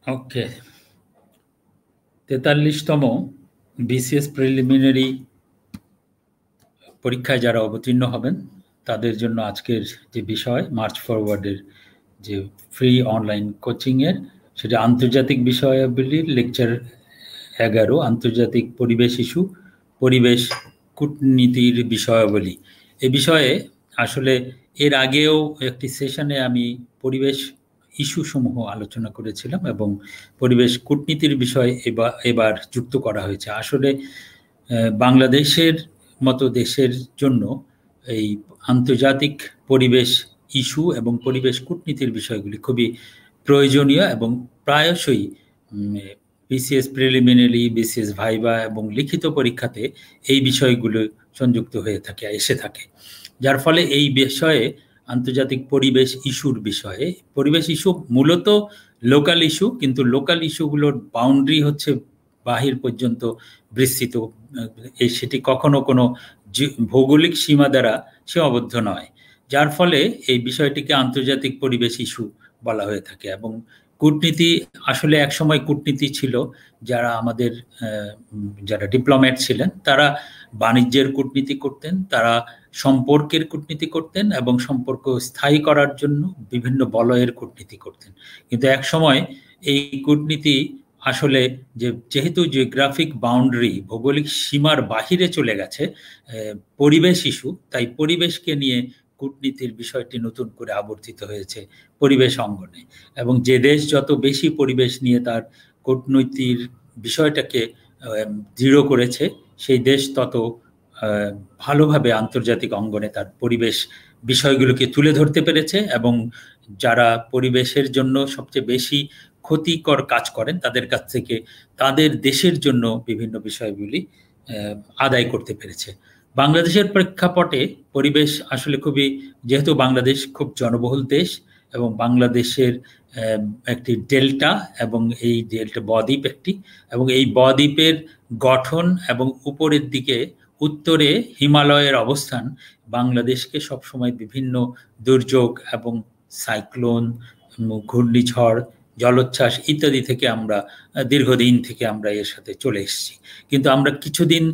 ওকে, 43তম BCS preliminary পরীক্ষায় যারা অবতীর্ণ হবেন তাদের জন্য আজকের যে বিষয় মার্চ ফরওয়ার্ডের যে ফ্রি অনলাইন কোচিংয়ের, সেটা আন্তর্জাতিক বিষয়াবলীর লেকচার 11, আন্তর্জাতিক পরিবেশ ইস্যু, পরিবেশ কূটনীতির বিষয়াবলী। এ বিষয়ে আসলে এর আগেও একটি সেশনে আমি পরিবেশ ইস্যু সমূহ আলোচনা করেছিলাম এবং পরিবেশ কূটনীতির বিষয় এবার যুক্ত করা হয়েছে। আসলে বাংলাদেশের মতো দেশের জন্য এই আন্তর্জাতিক পরিবেশ ইস্যু এবং পরিবেশ কূটনীতির বিষয়গুলি খুবই প্রয়োজনীয় এবং প্রায়শই বিসিএস প্রিলিমিনারি, বিসিএস ভাইবা এবং লিখিত পরীক্ষাতে এই বিষয়গুলো সংযুক্ত হয়ে থাকে, এসে থাকে। যার ফলে এই বিষয়ে আন্তর্জাতিক পরিবেশ ইস্যুর বিষয়ে, পরিবেশ ইস্যু মূলত লোকাল ইস্যু, কিন্তু লোকাল ইস্যুগুলোর বাউন্ডারি হচ্ছে বাহির পর্যন্ত বিস্তৃত, সেটি কখনো কোনো ভৌগোলিক সীমা দ্বারা সীমাবদ্ধ নয়। যার ফলে এই বিষয়টিকে আন্তর্জাতিক পরিবেশ ইস্যু বলা হয়ে থাকে। এবং কূটনীতি, আসলে একসময় কূটনীতি ছিল, যারা আমাদের যারা ডিপ্লোম্যাট ছিলেন তারা বাণিজ্যের কূটনীতি করতেন, তারা সম্পর্কের কূটনীতি করতেন এবং সম্পর্ক স্থায়ী করার জন্য বিভিন্ন বলয়ের কূটনীতি করতেন। কিন্তু এক সময় এই কূটনীতি আসলে যেহেতু জিওগ্রাফিক বাউন্ডারি, ভৌগোলিক সীমার বাহিরে চলে গেছে পরিবেশ ইস্যু, তাই পরিবেশকে নিয়ে কূটনীতির বিষয়টি নতুন করে আবর্তিত হয়েছে পরিবেশ অঙ্গনে। এবং যে দেশ যত বেশি পরিবেশ নিয়ে তার কূটনীতির বিষয়টাকে দৃঢ় করেছে, সেই দেশ তত ভালোভাবে আন্তর্জাতিক অঙ্গনে তার পরিবেশ বিষয়গুলোকে তুলে ধরতে পেরেছে এবং যারা পরিবেশের জন্য সবচেয়ে বেশি ক্ষতিকর কাজ করেন তাদের কাছ থেকে তাদের দেশের জন্য বিভিন্ন বিষয়গুলি আদায় করতে পেরেছে। বাংলাদেশের প্রেক্ষাপটে পরিবেশ আসলে খুবই, যেহেতু বাংলাদেশ খুব জনবহুল দেশ এবং বাংলাদেশের একটি ডেল্টা এবং এই ডেল্টা বদ্বীপ একটি, এবং এই বদ্বীপের গঠন এবং উপরের দিকে উত্তরে হিমালয়ের অবস্থান বাংলাদেশকে সবসময় বিভিন্ন দুর্যোগ এবং সাইক্লোন, ঘূর্ণিঝড়, জলোচ্ছ্বাস ইত্যাদি থেকে আমরা দীর্ঘদিন থেকে আমরা এর সাথে চলে এসেছি। কিন্তু আমরা কিছুদিন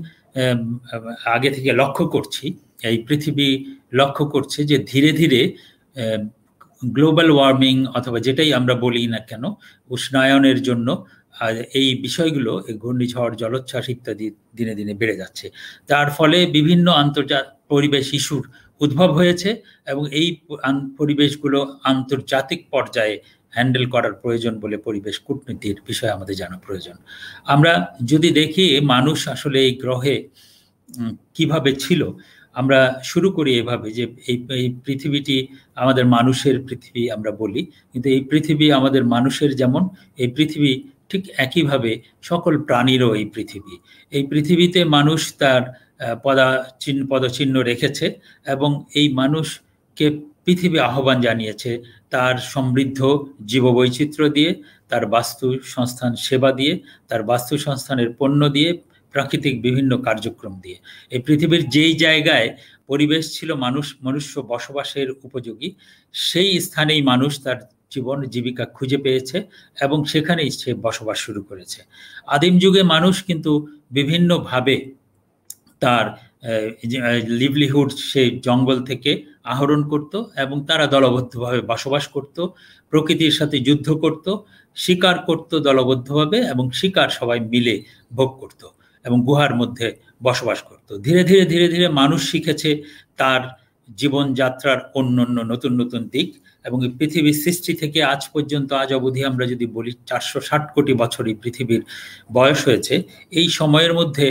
আগে থেকে লক্ষ্য করছি, এই পৃথিবী লক্ষ্য করছে যে ধীরে ধীরে গ্লোবাল ওয়ার্মিং অথবা যেটাই আমরা বলি না কেন, উষ্ণায়নের জন্য এই বিষয়গুলো, ঘূর্ণিঝড়, জলোচ্ছ্বাস ইত্যাদি দিনে দিনে বেড়ে যাচ্ছে। তার ফলে বিভিন্ন আন্তর্জাতিক পরিবেশ ইস্যুর উদ্ভব হয়েছে এবং এই পরিবেশগুলো আন্তর্জাতিক পর্যায়ে হ্যান্ডেল করার প্রয়োজন বলে পরিবেশ কূটনীতির বিষয়ে আমাদের জানা প্রয়োজন। আমরা যদি দেখি মানুষ আসলে এই গ্রহে কিভাবে ছিল, আমরা শুরু করি এভাবে যে এই পৃথিবীটি আমাদের মানুষের পৃথিবী আমরা বলি, কিন্তু এই পৃথিবী আমাদের মানুষের যেমন, এই পৃথিবী ঠিক একইভাবে সকল প্রাণীরও এই পৃথিবী। এই পৃথিবীতে মানুষ তার পদচিহ্ন রেখেছে এবং এই মানুষকে পৃথিবী আহ্বান জানিয়েছে তার সমৃদ্ধ জীববৈচিত্র্য দিয়ে, তার বাস্তু সংস্থান সেবা দিয়ে, তার বাস্তু সংস্থানের পণ্য দিয়ে, প্রাকৃতিক বিভিন্ন কার্যক্রম দিয়ে। এই পৃথিবীর যেই জায়গায় পরিবেশ ছিল মনুষ্য বসবাসের উপযোগী, সেই স্থানেই মানুষ তার জীবন জীবিকা খুঁজে পেয়েছে এবং সেখানেই সে বসবাস শুরু করেছে। আদিম যুগে মানুষ কিন্তু বিভিন্নভাবে তার লিভলিহুড সেই জঙ্গল থেকে আহরণ করত এবং তারা দলবদ্ধভাবে বসবাস করত, প্রকৃতির সাথে যুদ্ধ করত, শিকার করত দলবদ্ধভাবে এবং শিকার সবাই মিলে ভোগ করত এবং গুহার মধ্যে বসবাস করত। ধীরে ধীরে ধীরে ধীরে মানুষ শিখেছে তার জীবনযাত্রার অন্যান্য নতুন নতুন দিক এবং এই পৃথিবীর সৃষ্টি থেকে আজ পর্যন্ত, আজ অবধি আমরা যদি বলি 460 কোটি বছর এই পৃথিবীর বয়স হয়েছে। এই সময়ের মধ্যে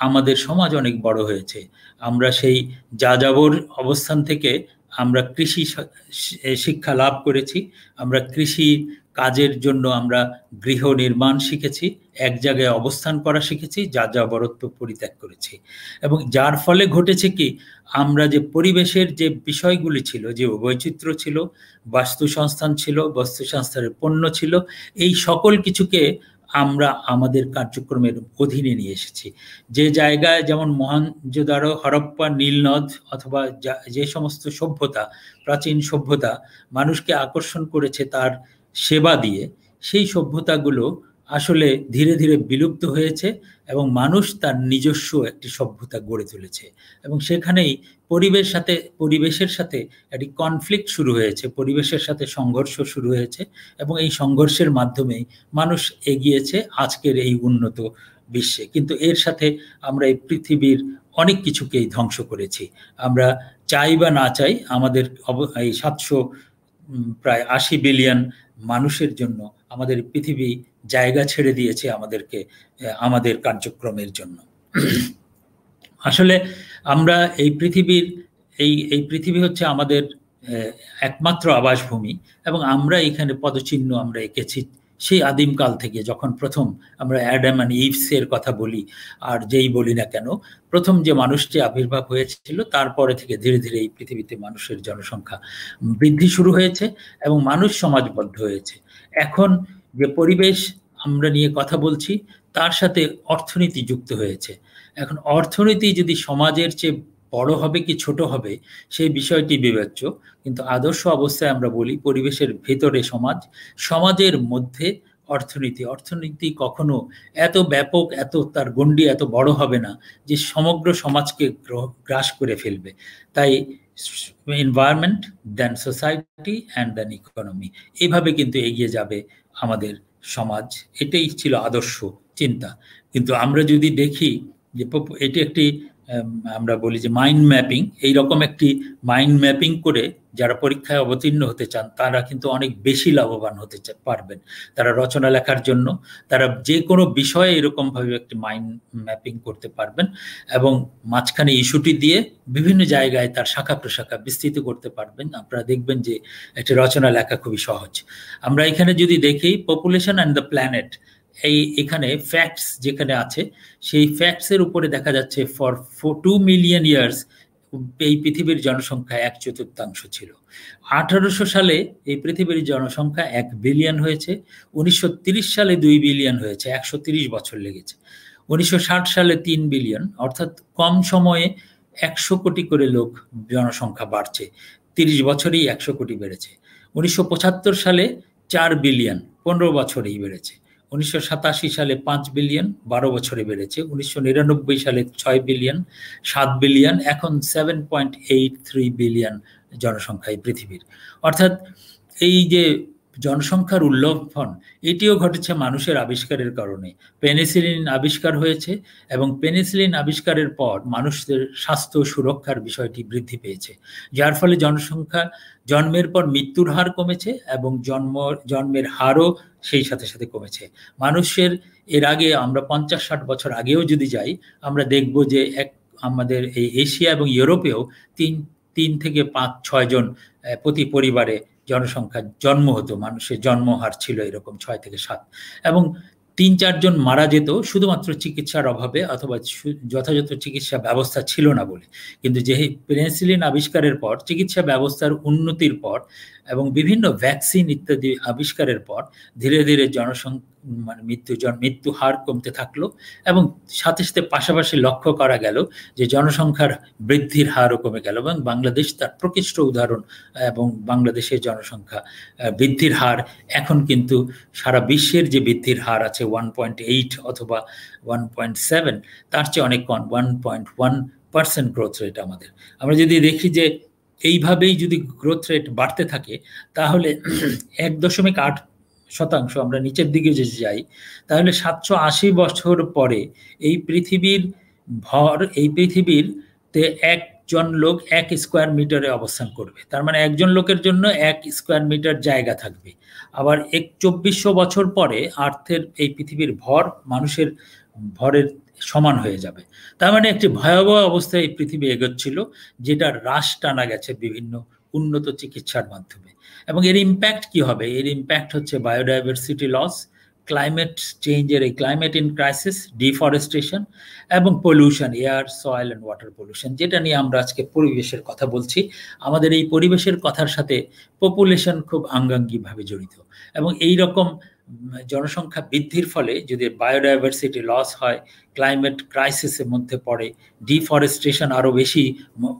আমাদের সমাজ অনেক বড় হয়েছে। আমরা সেই যাযাবর অবস্থান থেকে আমরা কৃষি শিক্ষা লাভ করেছি, আমরা কৃষি কাজের জন্য আমরা গৃহ নির্মাণ শিখেছি, এক জায়গায় অবস্থান করা শিখেছি, যাযাবরত্ব পরিত্যাগ করেছি। এবং যার ফলে ঘটেছে কি, আমরা যে পরিবেশের যে বিষয়গুলি ছিল, যে বৈচিত্র্য ছিল, বাস্তু সংস্থান ছিল, বাস্তু সংস্থানের পণ্য ছিল, এই সকল কিছুকে আমরা আমাদের কার্যক্রমের অধীনে নিয়ে এসেছি। যে জায়গায় যেমন মহেঞ্জোদারো, হরপ্পা, নীলনদ অথবা যে সমস্ত সভ্যতা, প্রাচীন সভ্যতা মানুষকে আকর্ষণ করেছে তার সেবা দিয়ে, সেই সভ্যতাগুলো আসলে ধীরে ধীরে বিলুপ্ত হয়েছে এবং মানুষ তার নিজস্ব একটি সভ্যতা গড়ে তুলেছে এবং সেখানেই পরিবেশের সাথে একটি কনফ্লিক্ট শুরু হয়েছে, পরিবেশের সাথে সংঘর্ষ শুরু হয়েছে এবং এই সংঘর্ষের মাধ্যমেই মানুষ এগিয়েছে আজকের এই উন্নত বিশ্বে। কিন্তু এর সাথে আমরা এই পৃথিবীর অনেক কিছুকেই ধ্বংস করেছি। আমরা চাই বা না চাই আমাদের এই 700 প্রায় 80 বিলিয়ন মানুষের জন্য আমাদের পৃথিবী জায়গা ছেড়ে দিয়েছে আমাদেরকে, আমাদের কার্যক্রমের জন্য। আসলে আমরা এই পৃথিবী হচ্ছে আমাদের একমাত্র আবাসভূমি এবং আমরা এখানে পদচিহ্ন আমরা এঁকেছি সেই আদিমকাল থেকে, যখন প্রথম আমরা অ্যাডাম অ্যান্ড ইভস এর কথা বলি আর যেই বলি না কেন, প্রথম যে মানুষটি আবির্ভাব হয়েছিল তারপরে থেকে ধীরে ধীরে এই পৃথিবীতে মানুষের জনসংখ্যা বৃদ্ধি শুরু হয়েছে এবং মানুষ সমাজবদ্ধ হয়েছে। এখন যে পরিবেশ আমরা নিয়ে কথা বলছি তার সাথে অর্থনীতি যুক্ত হয়েছে। এখন অর্থনীতি যদি সমাজের চেয়ে বড় হবে কি ছোট হবে সেই বিষয়টি বিবেচ্য, কিন্তু আদর্শ অবস্থায় আমরা বলি পরিবেশের ভেতরে সমাজ, সমাজের মধ্যে অর্থনীতি কখনো এত ব্যাপক, এত তার গণ্ডি এত বড় হবে না যে সমগ্র সমাজকে গ্রাস করে ফেলবে। তাই environment, then society and then economy, এইভাবে কিন্তু এগিয়ে যাবে আমাদের সমাজ। এটাই ছিল আদর্শ চিন্তা। কিন্তু আমরা যদি দেখি যে এটি একটি আমরা বলি যে মাইন্ড ম্যাপিং, এইরকম একটি মাইন্ড ম্যাপিং করে যারা পরীক্ষায় অবতীর্ণ হতে চান তারা কিন্তু অনেক বেশি লাভবান হতে পারবেন। তারা রচনা লেখার জন্য তারা যে কোনো বিষয়ে এরকমভাবে একটি মাইন্ড ম্যাপিং করতে পারবেন এবং মাঝখানে ইস্যুটি দিয়ে বিভিন্ন জায়গায় তার শাখা প্রশাখা বিস্তৃত করতে পারবেন। আপনারা দেখবেন যে একটি রচনা লেখা খুবই সহজ। আমরা এখানে যদি দেখি পপুলেশন অ্যান্ড দ্য প্ল্যানেট, এখানে ফ্যাক্টস যেখানে আছে সেই ফ্যাক্টসের উপরে দেখা যাচ্ছে ফর 2 মিলিয়ন ইয়ার্স এই পৃথিবীর জনসংখ্যা 1/4 ছিল। 1800 সালে এই পৃথিবীর জনসংখ্যা 1 বিলিয়ন হয়েছে, 1930 সালে 2 বিলিয়ন হয়েছে, 130 বছর লেগেছে। 1960 সালে 3 বিলিয়ন, অর্থাৎ কম সময়ে 100 কোটি করে লোক জনসংখ্যা বাড়ছে, 30 বছরেই 100 কোটি বেড়েছে। 1975 সালে 4 বিলিয়ন, 15 বছরেই বেড়েছে। 1987 সালে 5 বিলিয়ন, 12 বছরে বেড়েছে। 1999 সালে 6 বিলিয়ন, 7 বিলিয়ন, এখন 7.83 বিলিয়ন জনসংখ্যা এই পৃথিবীর। অর্থাৎ এই যে জনসংখ্যার উল্লম্ফন, এটিও ঘটেছে মানুষের আবিষ্কারের কারণে। পেনিসিলিন আবিষ্কার হয়েছে এবং পেনিসিলিন আবিষ্কারের পর মানুষের স্বাস্থ্য সুরক্ষার বিষয়টি বৃদ্ধি পেয়েছে, যার ফলে জনসংখ্যা জন্মের পর মৃত্যুর হার কমেছে এবং জন্মের হারও সেই সাথে সাথে কমেছে। মানুষের এর আগে আমরা 50-60 বছর আগেও যদি যাই আমরা দেখব যে আমাদের এই এশিয়া এবং ইউরোপেও 3 থেকে 5-6 জন প্রতি পরিবারে জনসংখ্যা জন্ম হতো, মানুষের জন্মহার ছিল এরকম 6 থেকে 7, এবং 3-4 জন মারা যেত শুধুমাত্র চিকিৎসার অভাবে অথবা যথাযথ চিকিৎসা ব্যবস্থা ছিল না বলে। কিন্তু যে পেনিসিলিন আবিষ্কারের পর, চিকিৎসা ব্যবস্থার উন্নতির পর এবং বিভিন্ন ভ্যাকসিন ইত্যাদি আবিষ্কারের পর ধীরে ধীরে মৃত্যু হার কমতে থাকলো এবং সাথে সাথে পাশাপাশি লক্ষ্য করা গেল যে জনসংখ্যার বৃদ্ধির হারও কমে গেল এবং বাংলাদেশ তার প্রকৃষ্ট উদাহরণ। এবং বাংলাদেশের জনসংখ্যা বৃদ্ধির হার এখন কিন্তু সারা বিশ্বের যে বৃদ্ধির হার আছে 1.8 অথবা 1.7, তার চেয়ে অনেক কম, 1.1% গ্রোথ রেট আমাদের। আমরা যদি দেখি যে এইভাবেই যদি গ্রোথ রেট বাড়তে থাকে তাহলে 1.8% আমরা নিচের দিকে যদি যাই তাহলে 780 বছর পরে এই পৃথিবীতে একজন লোক 1 স্কোয়ার মিটারে অবস্থান করবে। তার মানে একজন লোকের জন্য 1 স্কোয়ার মিটার জায়গা থাকবে। আবার 2400 বছর পরে আর্থের এই পৃথিবীর ভর মানুষের ভরের সমান হয়ে যাবে। তার মানে একটি ভয়াবহ অবস্থায় এই পৃথিবী এগোচ্ছিল, যেটা হ্রাস টানা গেছে বিভিন্ন উন্নত চিকিৎসার মাধ্যমে। এবং এর ইম্প্যাক্ট কি হবে? এর ইম্প্যাক্ট হচ্ছে বায়োডাইভার্সিটি লস, ক্লাইমেট চেঞ্জের এই ক্লাইমেট ইন ক্রাইসিস, ডিফরেস্টেশন এবং pollution, air, soil and water pollution, যেটা নিয়ে আমরা আজকে পরিবেশের কথা বলছি। আমাদের এই পরিবেশের কথার সাথে পপুলেশন খুব আঙ্গাঙ্গিভাবে জড়িত এবং এই রকম জনসংখ্যা বৃদ্ধির ফলে যদি বায়োডাইভার্সিটি লস হয়, ক্লাইমেট ক্রাইসিসের মধ্যে পড়ে, ডিফরেস্টেশন আরও বেশি,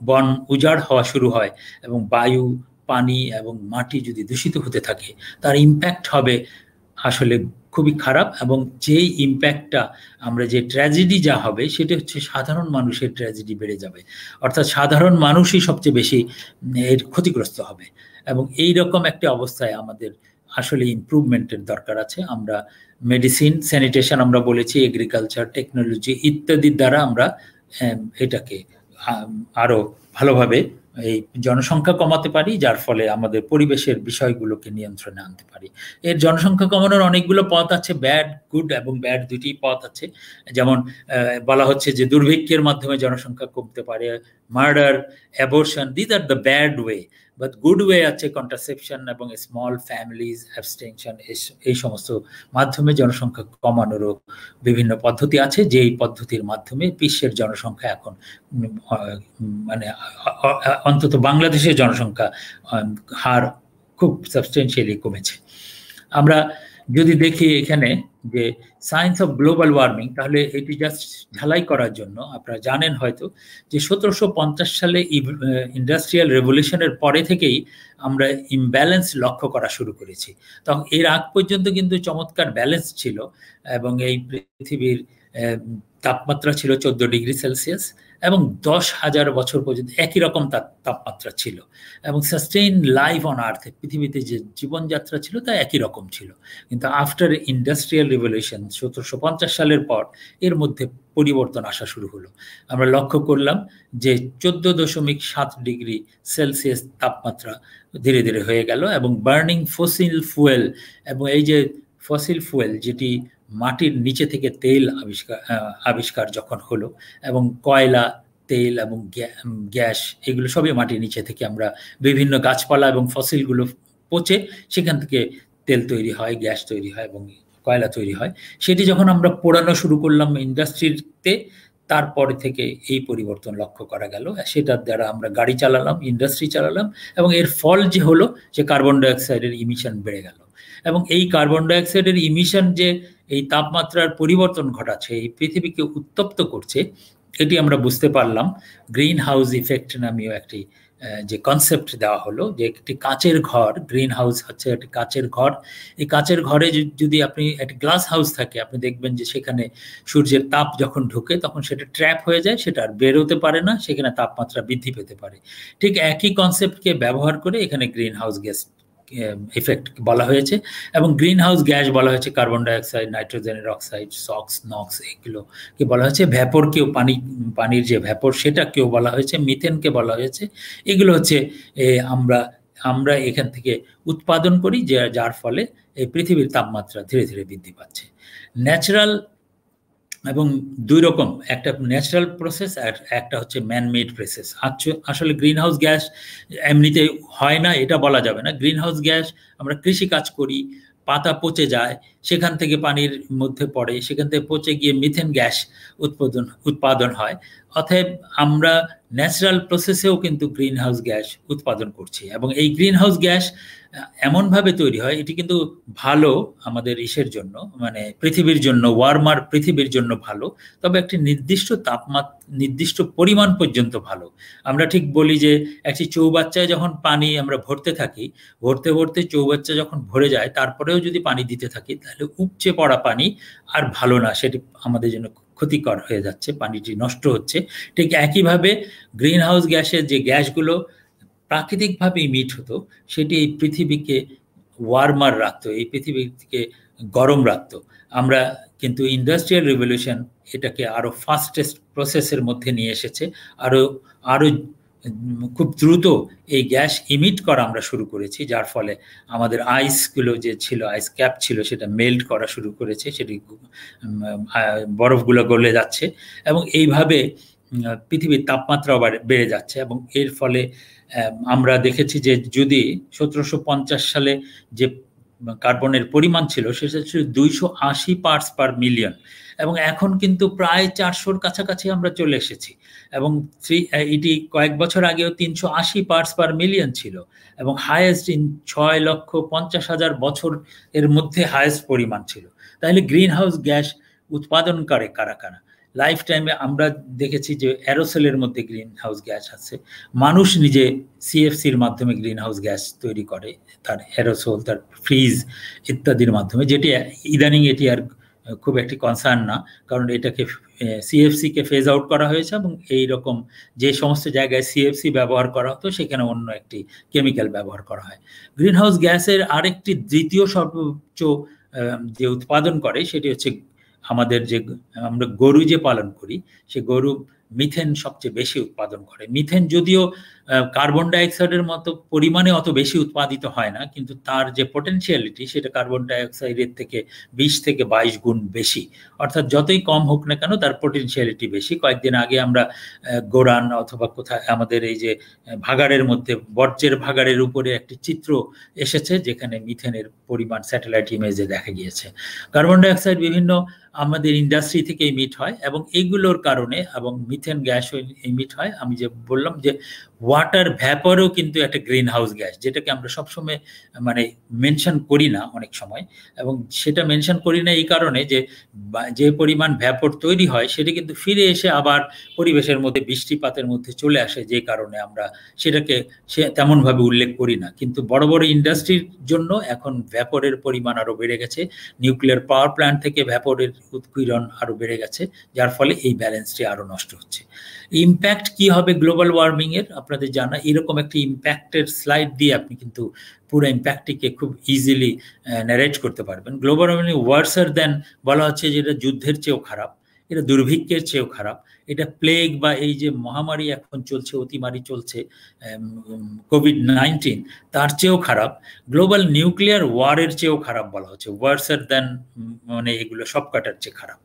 বন উজাড় হওয়া শুরু হয় এবং বায়ু, পানি এবং মাটি যদি দূষিত হতে থাকে তার ইম্প্যাক্ট হবে আসলে খুবই খারাপ, এবং যেই ইম্প্যাক্টটা আমরা যে ট্র্যাজেডি যা হবে সেটা হচ্ছে সাধারণ মানুষের ট্র্যাজেডি বেড়ে যাবে, অর্থাৎ সাধারণ মানুষই সবচেয়ে বেশি এর ক্ষতিগ্রস্ত হবে। এবং এই রকম একটা অবস্থায় আমাদের আসলে ইমপ্রুভমেন্টের দরকার আছে। আমরা মেডিসিন, স্যানিটেশন আমরা বলেছি, এগ্রিকালচার, টেকনোলজি ইত্যাদির দ্বারা আমরা এটাকে আরো ভালোভাবে এই জনসংখ্যা কমাতে পারি, যার ফলে আমাদের পরিবেশের বিষয়গুলোকে নিয়ন্ত্রণে আনতে পারি। এর জনসংখ্যা কমানোর অনেকগুলো পথ আছে, ব্যাড, গুড এবং ব্যাড দুটি পথ আছে। যেমন বলা হচ্ছে যে দুর্ভিক্ষের মাধ্যমে জনসংখ্যা কমতে পারে, murder, abortion, this are the bad way. But good way আছে কন্ট্রাসেপশন এবং স্মল ফ্যামিলিজ, অ্যাবস্টেনশন, এই সমস্ত মাধ্যমে জনসংখ্যা কমানোরও বিভিন্ন পদ্ধতি আছে, যেই পদ্ধতির মাধ্যমে বিশ্বের জনসংখ্যা এখন মানে অন্তত বাংলাদেশের জনসংখ্যা হার খুব সাবস্টেন্সিয়ালি কমেছে। আমরা যদি দেখি এখানে যে সায়েন্স অফ গ্লোবাল ওয়ার্মিং, তাহলে এটি জাস্ট ঝালাই করার জন্য আপনারা জানেন হয়তো যে 1750 সালে ইন্ডাস্ট্রিয়াল রেভলিউশনের পরে থেকেই আমরা ইমব্যালেন্স লক্ষ্য করা শুরু করেছি। তখন এর আগ পর্যন্ত কিন্তু চমৎকার ব্যালেন্স ছিল, এবং এই পৃথিবীর তাপমাত্রা ছিল 14 ডিগ্রি সেলসিয়াস, এবং 10,000 বছর পর্যন্ত একই রকম তাপমাত্রা ছিল, এবং সাস্টেইন লাইফ অন আর্থ, পৃথিবীতে যে জীবনযাত্রা ছিল তা একই রকম ছিল। কিন্তু আফটার ইন্ডাস্ট্রিয়াল রিভলিউশন 1750 সালের পর এর মধ্যে পরিবর্তন আসা শুরু হলো। আমরা লক্ষ্য করলাম যে 14.7 ডিগ্রি সেলসিয়াস তাপমাত্রা ধীরে ধীরে হয়ে গেল, এবং বার্নিং ফসিল ফুয়েল, এবং এই যে ফসিল ফুয়েল যেটি মাটির নিচে থেকে তেল আবিষ্কার যখন হলো, এবং কয়লা, তেল এবং গ্যাস, এগুলো সবই মাটির নিচে থেকে আমরা বিভিন্ন গাছপালা এবং ফসিলগুলো পচে সেখান থেকে তেল তৈরি হয়, গ্যাস তৈরি হয় এবং কয়লা তৈরি হয়। সেটি যখন আমরা পোড়ানো শুরু করলাম ইন্ডাস্ট্রিতে, তারপরে থেকে এই পরিবর্তন লক্ষ্য করা গেল। সেটার দ্বারা আমরা গাড়ি চালালাম, ইন্ডাস্ট্রি চালালাম, এবং এর ফল যে হলো যে কার্বন ডাইঅক্সাইডের ইমিশন বেড়ে গেল। এবং এই কার্বন ডাইঅক্সাইডের ইমিশন যে এই তাপমাত্রার পরিবর্তন ঘটাচ্ছে, এই পৃথিবীকে উত্তপ্ত করছে, এটি আমরা বুঝতে পারলাম গ্রিন হাউস ইফেক্ট নামীয় একটি যে কনসেপ্ট দেওয়া হলো, যে একটি কাচের ঘর, গ্রিন হাউস হচ্ছে একটি কাচের ঘর। এই কাচের ঘরে যদি আপনি একটি গ্লাস হাউস থাকে, আপনি দেখবেন যে সেখানে সূর্যের তাপ যখন ঢুকে তখন সেটা ট্র্যাপ হয়ে যায়, সেটা আর বেরোতে পারে না, সেখানে তাপমাত্রা বৃদ্ধি পেতে পারে। ঠিক একই কনসেপ্টকে ব্যবহার করে এখানে গ্রিন হাউস গ্যাস ইফেক্ট বলা হয়েছে, এবং গ্রিন হাউস গ্যাস বলা হয়েছে কার্বন ডাইঅক্সাইড, নাইট্রোজেনের অক্সাইড, সক্স, নক্স, এগুলোকে বলা হয়েছে। ভ্যাপরকেও, পানির যে ভ্যাপর সেটাকেও বলা হয়েছে, মিথেনকে বলা হয়েছে। এগুলো হচ্ছে আমরা এখান থেকে উৎপাদন করি, যার ফলে এই পৃথিবীর তাপমাত্রা ধীরে ধীরে বৃদ্ধি পাচ্ছে। ন্যাচারাল এবং দুই রকম, একটা ন্যাচারাল প্রসেস আর একটা হচ্ছে ম্যানমেড প্রসেস। আসলে গ্রিন হাউস গ্যাস এমনিতে হয় না এটা বলা যাবে না। গ্রিন হাউস গ্যাস আমরা কৃষি কাজ করি, পাতা পচে যায়, সেখান থেকে পানির মধ্যে পড়ে, সেখান থেকে পচে গিয়ে মিথেন গ্যাস উৎপাদন হয়। অতএব আমরা ন্যাচারাল প্রসেসেও কিন্তু গ্রিন হাউস গ্যাস উৎপাদন করছি, এবং এই গ্রিন হাউস গ্যাস এমনভাবে তৈরি হয়, এটি কিন্তু ভালো আমাদের ইসের জন্য, মানে পৃথিবীর জন্য, ওয়ার্মার পৃথিবীর জন্য ভালো, তবে একটি নির্দিষ্ট নির্দিষ্ট পরিমাণ পর্যন্ত ভালো। আমরা ঠিক বলি যে একটি চৌবাচ্চায় যখন পানি আমরা ভরতে থাকি, ভরতে ভরতে চৌবাচ্চা যখন ভরে যায়, তারপরেও যদি পানি দিতে থাকি, তাহলে উপচে পড়া পানি আর ভালো না, সেটি আমাদের জন্য ক্ষতিকর হয়ে যাচ্ছে, পানিটি নষ্ট হচ্ছে। ঠিক একইভাবে গ্রিন হাউস গ্যাসের যে গ্যাসগুলো প্রাকৃতিকভাবে ইমিট হতো, সেটি এই পৃথিবীকে ওয়ার্মার রাখতো, এই পৃথিবীকে গরম রাখতো। আমরা কিন্তু ইন্ডাস্ট্রিয়াল রিভলিউশন এটাকে আরো ফাস্টেস্ট প্রসেসের মধ্যে নিয়ে এসেছে, আরো আরো খুব দ্রুত এই গ্যাস ইমিট করা আমরা শুরু করেছি, যার ফলে আমাদের আইসগুলো যে ছিল, আইস ক্যাপ ছিল, সেটা মেল্ট করা শুরু করেছে, সেটি বরফগুলো গলে যাচ্ছে, এবং এইভাবে পৃথিবীর তাপমাত্রা বেড়ে যাচ্ছে। এবং এর ফলে আমরা দেখেছি যে যদি 1750 সালে যে কার্বনের পরিমাণ ছিল সেটা ছিল 280 পার্টস পার মিলিয়ন, এবং এখন কিন্তু প্রায় 400-র কাছাকাছি আমরা চলে এসেছি, এবং এটি কয়েক বছর আগেও 380 পার্টস পার মিলিয়ন ছিল, এবং হাইয়েস্ট ইন 6,50,000 বছর এর মধ্যে হাইয়েস্ট পরিমাণ ছিল। তাহলে গ্রিন হাউস গ্যাস উৎপাদন করে কারা কারা? লাইফ টাইমে আমরা দেখেছি যে অ্যারোসেলের মধ্যে গ্রিন হাউস গ্যাস আছে, মানুষ নিজে সিএফসির মাধ্যমে গ্রিন হাউস গ্যাস তৈরি করে, তার অ্যারোসোল, তার ফ্রিজ ইত্যাদির মাধ্যমে, যেটি ইদানিং এটি আর খুব একটি কনসার্ন না, কারণ এটাকে সিএফসিকে ফেজ আউট করা হয়েছে এবং এই রকম যে সমস্ত জায়গায় সিএফসি ব্যবহার করা হতো সেখানে অন্য একটি কেমিক্যাল ব্যবহার করা হয়। গ্রিন হাউস গ্যাসের আরেকটি দ্বিতীয় সর্বোচ্চ যে উৎপাদন করে সেটি হচ্ছে আমাদের যে আমরা গরু যে পালন করি, সে গরু মিথেন সবচেয়ে বেশি উৎপাদন করে। মিথেন যদিও কার্বন ডাইঅক্সাইডের মতো পরিমাণে অত বেশি উৎপাদিত হয় না, কিন্তু তার যে পটেনশিয়ালিটি সেটা কার্বন ডাইঅক্সাইডের থেকে 20 থেকে 22 গুণ বেশি। অর্থাৎ যতই কম হোক না কেন তার পটেনশিয়ালিটি বেশি। কয়েকদিন আগে আমরা গোরান অথবা কোথায় আমাদের এই যে ভাগাড়ের মধ্যে বর্জ্যের ভাগাড়ের উপরে একটি চিত্র এসেছে যেখানে মিথেনের পরিমাণ স্যাটেলাইট ইমেজে দেখা গিয়েছে। কার্বন ডাইঅক্সাইড বিভিন্ন আমাদের ইন্ডাস্ট্রি থেকে ইমিট হয় এবং এইগুলোর কারণে এবং মিথেন গ্যাসও ইমিট হয়। আমি যে বললাম যে ওয়াটার ভ্যাপরও কিন্তু একটা গ্রিন হাউস গ্যাস, যেটাকে আমরা সবসময় মানে মেনশন করি না অনেক সময়, এবং সেটা মেনশন করি না এই কারণে যে যে পরিমাণ ভ্যাপর তৈরি হয় সেটা কিন্তু ফিরে এসে আবার পরিবেশের মধ্যে বৃষ্টিপাতের মধ্যে চলে আসে, যে কারণে আমরা সেটাকে তেমনভাবে উল্লেখ করি না। কিন্তু বড় বড় ইন্ডাস্ট্রির জন্য এখন ভ্যাপরের পরিমাণ আরও বেড়ে গেছে, নিউক্লিয়ার পাওয়ার প্ল্যান্ট থেকে ভ্যাপরের উৎপীড়ন আরও বেড়ে গেছে, যার ফলে এই ব্যালেন্সটি আরও নষ্ট হচ্ছে। ইম্প্যাক্ট কি হবে গ্লোবাল ওয়ার্মিং এর আপনাদের জানা, এরকম একটি ইম্প্যাক্টের স্লাইড দিয়ে আপনি কিন্তু পুরো ইম্প্যাক্টটিকে খুব ইজিলি ন্যারেট করতে পারবেন। গ্লোবাল ওয়ার্মিং ওয়ার্সার দেন বলা হচ্ছে যে এটা যুদ্ধের চেয়েও খারাপ, এটা দুর্ভিক্ষের চেয়েও খারাপ, এটা প্লেগ বা এই যে মহামারী এখন চলছে, অতিমারি চলছে কোভিড-19, তার চেয়েও খারাপ, গ্লোবাল নিউক্লিয়ার ওয়ারের চেয়েও খারাপ বলা হচ্ছে, ওয়ার্সার দেন মানে এগুলো সব কাটার চেয়ে খারাপ।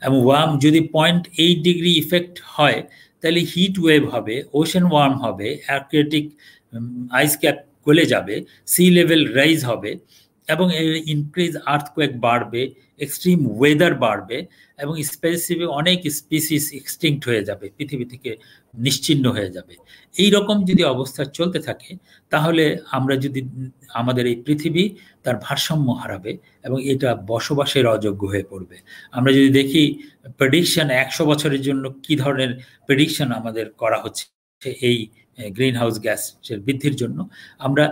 এবং ওয়ার্ম যদি 0.8 ডিগ্রি ইফেক্ট হয় তাহলে হিট ওয়েভ হবে, ওশেন ওয়ার্ম হবে, আর্কটিক আইস ক্যাপ গলে যাবে, সি লেভেল রাইজ হবে এবং ইনক্রিজ আর্থকোয়েক বাড়বে, এক্সট্রিম ওয়েদার বাড়বে এবং স্পেসিফিক অনেক স্পিসিস এক্সটিংক্ট হয়ে যাবে, পৃথিবী থেকে নিশ্চিহ্ন হয়ে যাবে। এই রকম যদি অবস্থা চলতে থাকে তাহলে আমরা যদি আমাদের এই পৃথিবী তার ভারসাম্য হারাবে এবং এটা বসবাসের অযোগ্য হয়ে পড়বে। আমরা যদি দেখি প্রেডিকশন 100 বছরের জন্য কি ধরনের প্রেডিকশন আমাদের করা হচ্ছে এই গ্রিন হাউস গ্যাসের বৃদ্ধির জন্য, আমরা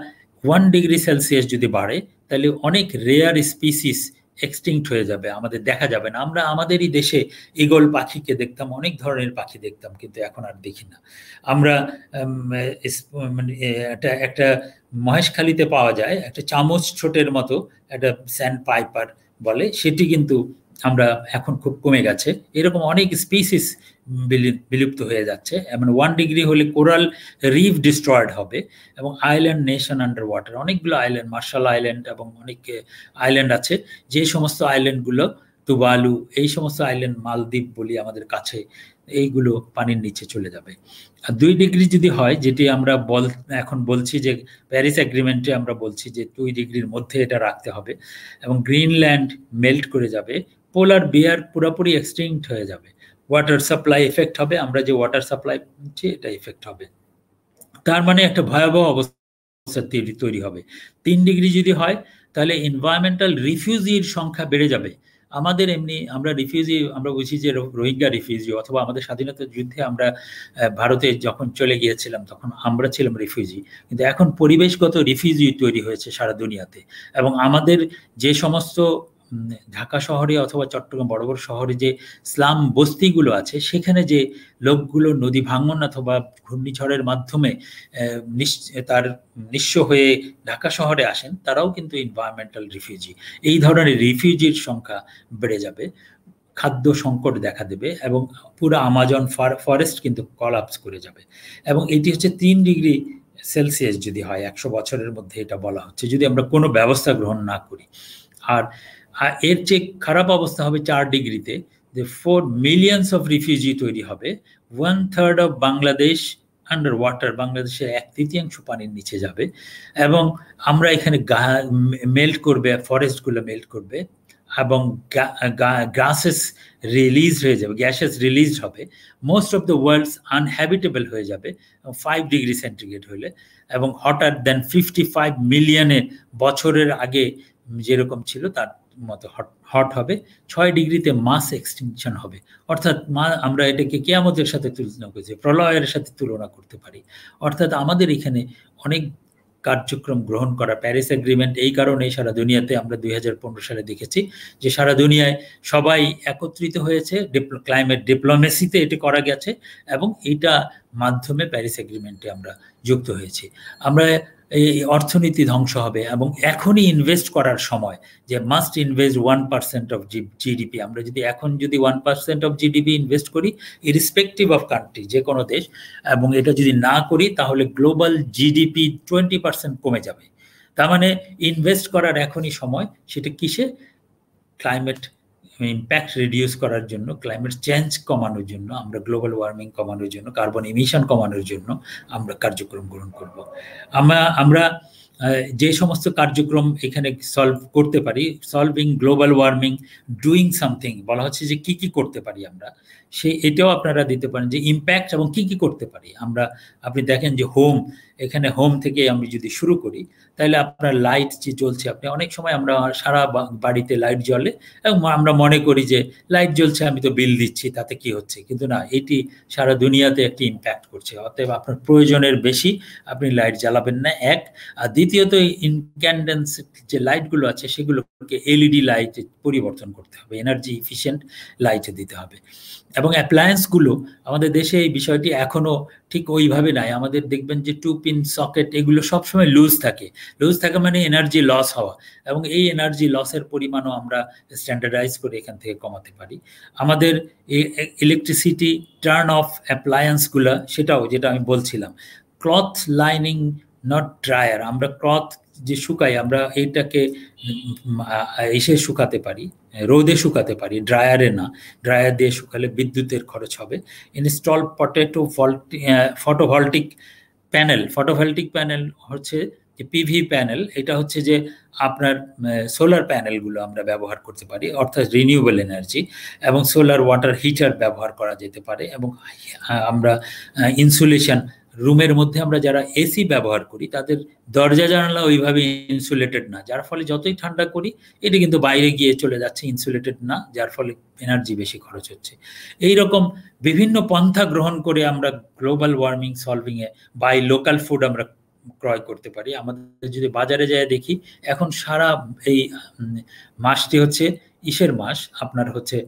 1 ডিগ্রি সেলসিয়াস যদি বাড়ে তাহলে অনেক রেয়ার স্পিসিস এক্সটিংক্ট হয়ে যাবে, আমাদের দেখা যাবে না। আমরা আমাদেরই দেশে ঈগল পাখিকে দেখতাম, অনেক ধরনের পাখি দেখতাম, কিন্তু এখন আর দেখি না। আমরা মানে একটা মহেশখালীতে পাওয়া যায় একটা চামচ ছোটের মতো একটা স্যান্ড পাইপার বলে, সেটি কিন্তু আমরা এখন খুব কমে গেছে। এরকম অনেক স্পিসিস বিলুপ্ত হয়ে যাচ্ছে। এমন 1 ডিগ্রি হলে কোরাল রিফ ডিস্ট্রয়েড হবে এবং আইল্যান্ড নেশন আন্ডার ওয়াটার, অনেকগুলো আইল্যান্ড, মার্শাল আইল্যান্ড এবং অনেক আইল্যান্ড আছে, যে সমস্ত আইল্যান্ডগুলো তুবালু, এই সমস্ত আইল্যান্ড, মালদ্বীপ বলি আমাদের কাছে, এইগুলো পানির নিচে চলে যাবে। আর 2 ডিগ্রি যদি হয়, যেটি আমরা এখন বলছি যে প্যারিস এগ্রিমেন্টে আমরা বলছি যে 2 ডিগ্রির মধ্যে এটা রাখতে হবে, এবং গ্রিনল্যান্ড মেল্ট করে যাবে, পোলার বিয়ার পুরোপুরি এক্সটিংক্ট হয়ে যাবে, ওয়াটার সাপ্লাই এফেক্ট হবে, আমরা যে ওয়াটার সাপ্লাই পাচ্ছি এটা এফেক্ট হবে। তার মানে একটা ভয়াবহ অবস্থা তৈরি হবে। 3 ডিগ্রি যদি হয় তাহলে এনভায়রনমেন্টাল রিফিউজির সংখ্যা বেড়ে যাবে। আমাদের এমনি আমরা রিফিউজি আমরা বুঝি যে রোহিঙ্গা রিফিউজি, অথবা আমাদের স্বাধীনতা যুদ্ধে আমরা ভারতে যখন চলে গিয়েছিলাম তখন আমরা ছিলাম রিফিউজি, কিন্তু এখন পরিবেশগত রিফিউজি তৈরি হয়েছে সারা দুনিয়াতে। এবং আমাদের যে সমস্ত ঢাকা শহরে অথবা চট্টগ্রাম বড় বড় শহরে যে স্লাম বস্তিগুলো আছে, সেখানে যে লোকগুলো নদী ভাঙন অথবা ঘূর্ণিঝড়ের মাধ্যমে তার নিঃস্ব হয়ে ঢাকা শহরে আসেন, তারাও কিন্তু এনভায়রনমেন্টাল রিফিউজি। এই ধরনের রিফিউজির সংখ্যা বেড়ে যাবে, খাদ্য সংকট দেখা দেবে এবং পুরো আমাজন ফরেস্ট কিন্তু কলাপস করে যাবে। এবং এটি হচ্ছে 3 ডিগ্রি সেলসিয়াস যদি হয় 100 বছরের মধ্যে, এটা বলা হচ্ছে, যদি আমরা কোনো ব্যবস্থা গ্রহণ না করি। আর এর চেয়ে খারাপ অবস্থা হবে 4 ডিগ্রিতে, যে 4 মিলিয়নস অফ রিফিউজি তৈরি হবে, 1/3 অফ বাংলাদেশ আন্ডার ওয়াটার, বাংলাদেশের 1/3 পানির নিচে যাবে এবং আমরা এখানে মেল্ট করবে, ফরেস্টগুলো মেল্ট করবে এবং গ্যাসেস রিলিজ হয়ে যাবে, গ্যাসেস রিলিজ হবে, মোস্ট অফ দ্য ওয়ার্ল্ডস আনহ্যাবিটেবল হয়ে যাবে 5 ডিগ্রি সেন্টিগ্রেড হলে, এবং হটার দেন 55 মিলিয়নের বছরের আগে যেরকম ছিল তার মতো হট হবে, 6 ডিগ্রিতে মাস এক্সটিংশন হবে। অর্থাৎ আমরা এটাকে কিয়ামতের সাথে তুলনা করছি, প্রলয়ের সাথে তুলনা করতে পারি। অর্থাৎ আমাদের এখানে অনেক কার্যক্রম গ্রহণ করা, প্যারিস এগ্রিমেন্ট এই কারণেই সারা দুনিয়াতে আমরা 2015 সালে দেখেছি যে সারা দুনিয়ায় সবাই একত্রিত হয়েছে, ক্লাইমেট ডিপ্লোমেসিতে এটি করা গেছে এবং এইটা মাধ্যমে প্যারিস এগ্রিমেন্টে আমরা যুক্ত হয়েছি। আমরা এই অর্থনীতি ধ্বংস হবে এবং এখনই ইনভেস্ট করার সময়, যে মাস্ট ইনভেস্ট 1% অফ জিডিপি। আমরা যদি এখন 1% অফ জিডিপি ইনভেস্ট করি ইরিসপেক্টিভ অফ কান্ট্রি, যে কোনো দেশ, এবং এটা যদি না করি তাহলে গ্লোবাল জিডিপি 20% কমে যাবে। তার মানে ইনভেস্ট করার এখনই সময়। সেটা কিসে? ক্লাইমেট ইম্প্যাক্ট রিডিউস করার জন্য, ক্লাইমেট চেঞ্জ কমানোর জন্য, আমরা গ্লোবাল ওয়ার্মিং কমানোর জন্য, কার্বন ইমিশন কমানোর জন্য আমরা কার্যক্রম গ্রহণ করব। আমরা যে সমস্ত কার্যক্রম এখানে সলভ করতে পারি, solving global warming, doing something বলা হচ্ছে যে কি কি করতে পারি আমরা, এটাও আপনারা দিতে পারেন যে ইম্প্যাক্ট এবং কি কি করতে পারি আমরা। আপনি দেখেন যে এখানে হোম থেকে আমি যদি শুরু করি তাহলে আপনার লাইট যে জ্বলছে, আপনি অনেক সময় আমরা সারা বাড়িতে লাইট জ্বলে এবং আমরা মনে করি যে লাইট জ্বলছে, আমি তো বিল দিচ্ছি, তাতে কি হচ্ছে, কিন্তু না, এটি সারা দুনিয়াতে একটি ইম্প্যাক্ট করছে। অতএব আপনার প্রয়োজনের বেশি আপনি লাইট জ্বালাবেন না, এক। আর দ্বিতীয়ত ইনক্যান্ডেন্স যে লাইটগুলো আছে সেগুলোকে এলইডি লাইটে পরিবর্তন করতে হবে, এনার্জি ইফিশিয়েন্ট লাইটে দিতে হবে। এবং অ্যাপ্লায়েন্সগুলো আমাদের দেশে এই বিষয়টি এখনো ঠিক ওইভাবে নাই। আমাদের দেখবেন যে 2 পিন সকেট এগুলো সবসময় লুজ থাকে মানে এনার্জি লস হওয়া, এবং এই এনার্জি লসের পরিমাণও আমরা স্ট্যান্ডার্ডাইজ করে এখান থেকে কমাতে পারি। আমাদের ইলেকট্রিসিটি টার্ন অফ অ্যাপ্লায়েন্সগুলো, সেটাও যেটা আমি বলছিলাম, ক্লথ লাইনিং নট ড্রায়ার। আমরা ক্লথ যে শুকাই, আমরা এইটাকে এসে শুকাতে পারি, রোদে শুকাতে পারি, ড্রায়ারে না। ড্রায়ার দিয়ে শুকালে বিদ্যুতের খরচ হবে। ইনস্টল ফটোভোল্টিক প্যানেল হচ্ছে যে পিভি প্যানেল, এটা হচ্ছে যে আপনার সোলার প্যানেলগুলো আমরা ব্যবহার করতে পারি, অর্থাৎ রিনিউয়েবল এনার্জি, এবং সোলার ওয়াটার হিটার ব্যবহার করা যেতে পারে। এবং আমরা ইনসুলেশন, রুমের মধ্যে আমরা যারা এসি ব্যবহার করি তাদের দরজা জানালা ওইভাবে ইনসুলেটেড না, যার ফলে যতই ঠান্ডা করি এটি কিন্তু বাইরে গিয়ে চলে যাচ্ছে, ইনসুলেটেড না, যার ফলে এনার্জি বেশি খরচ হচ্ছে। এইরকম বিভিন্ন পন্থা গ্রহণ করে আমরা গ্লোবাল ওয়ার্মিং সলভিংয়ে বাই লোকাল ফুড আমরা ক্রয় করতে পারি। আমাদের যদি বাজারে যায় দেখি, এখন সারা এই মাসটি হচ্ছে ইসের মাস, আপনার হচ্ছে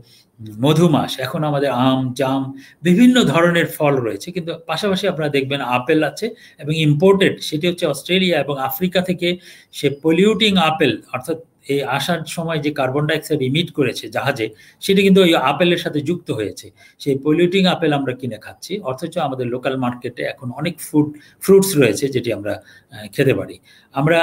মধু মাস। এখন আমাদের আম, জাম, বিভিন্ন ধরনের ফল রয়েছে, কিন্তু পাশাপাশি আপনারা দেখবেন আপেল আছে এবং ইম্পোর্টেড, সেটি হচ্ছে অস্ট্রেলিয়া এবং আফ্রিকা থেকে। সে পলিউটিং আপেল, অর্থাৎ এই আসার সময় যে কার্বন ডাইঅক্সাইড ইমিট করেছে জাহাজে, সেটি কিন্তু ওই আপেলের সাথে যুক্ত হয়েছে। সেই পলিউটিং আপেল আমরা কিনে খাচ্ছি, অথচ আমাদের লোকাল মার্কেটে এখন অনেক ফ্রুটস রয়েছে যেটি আমরা খেতে পারি। আমরা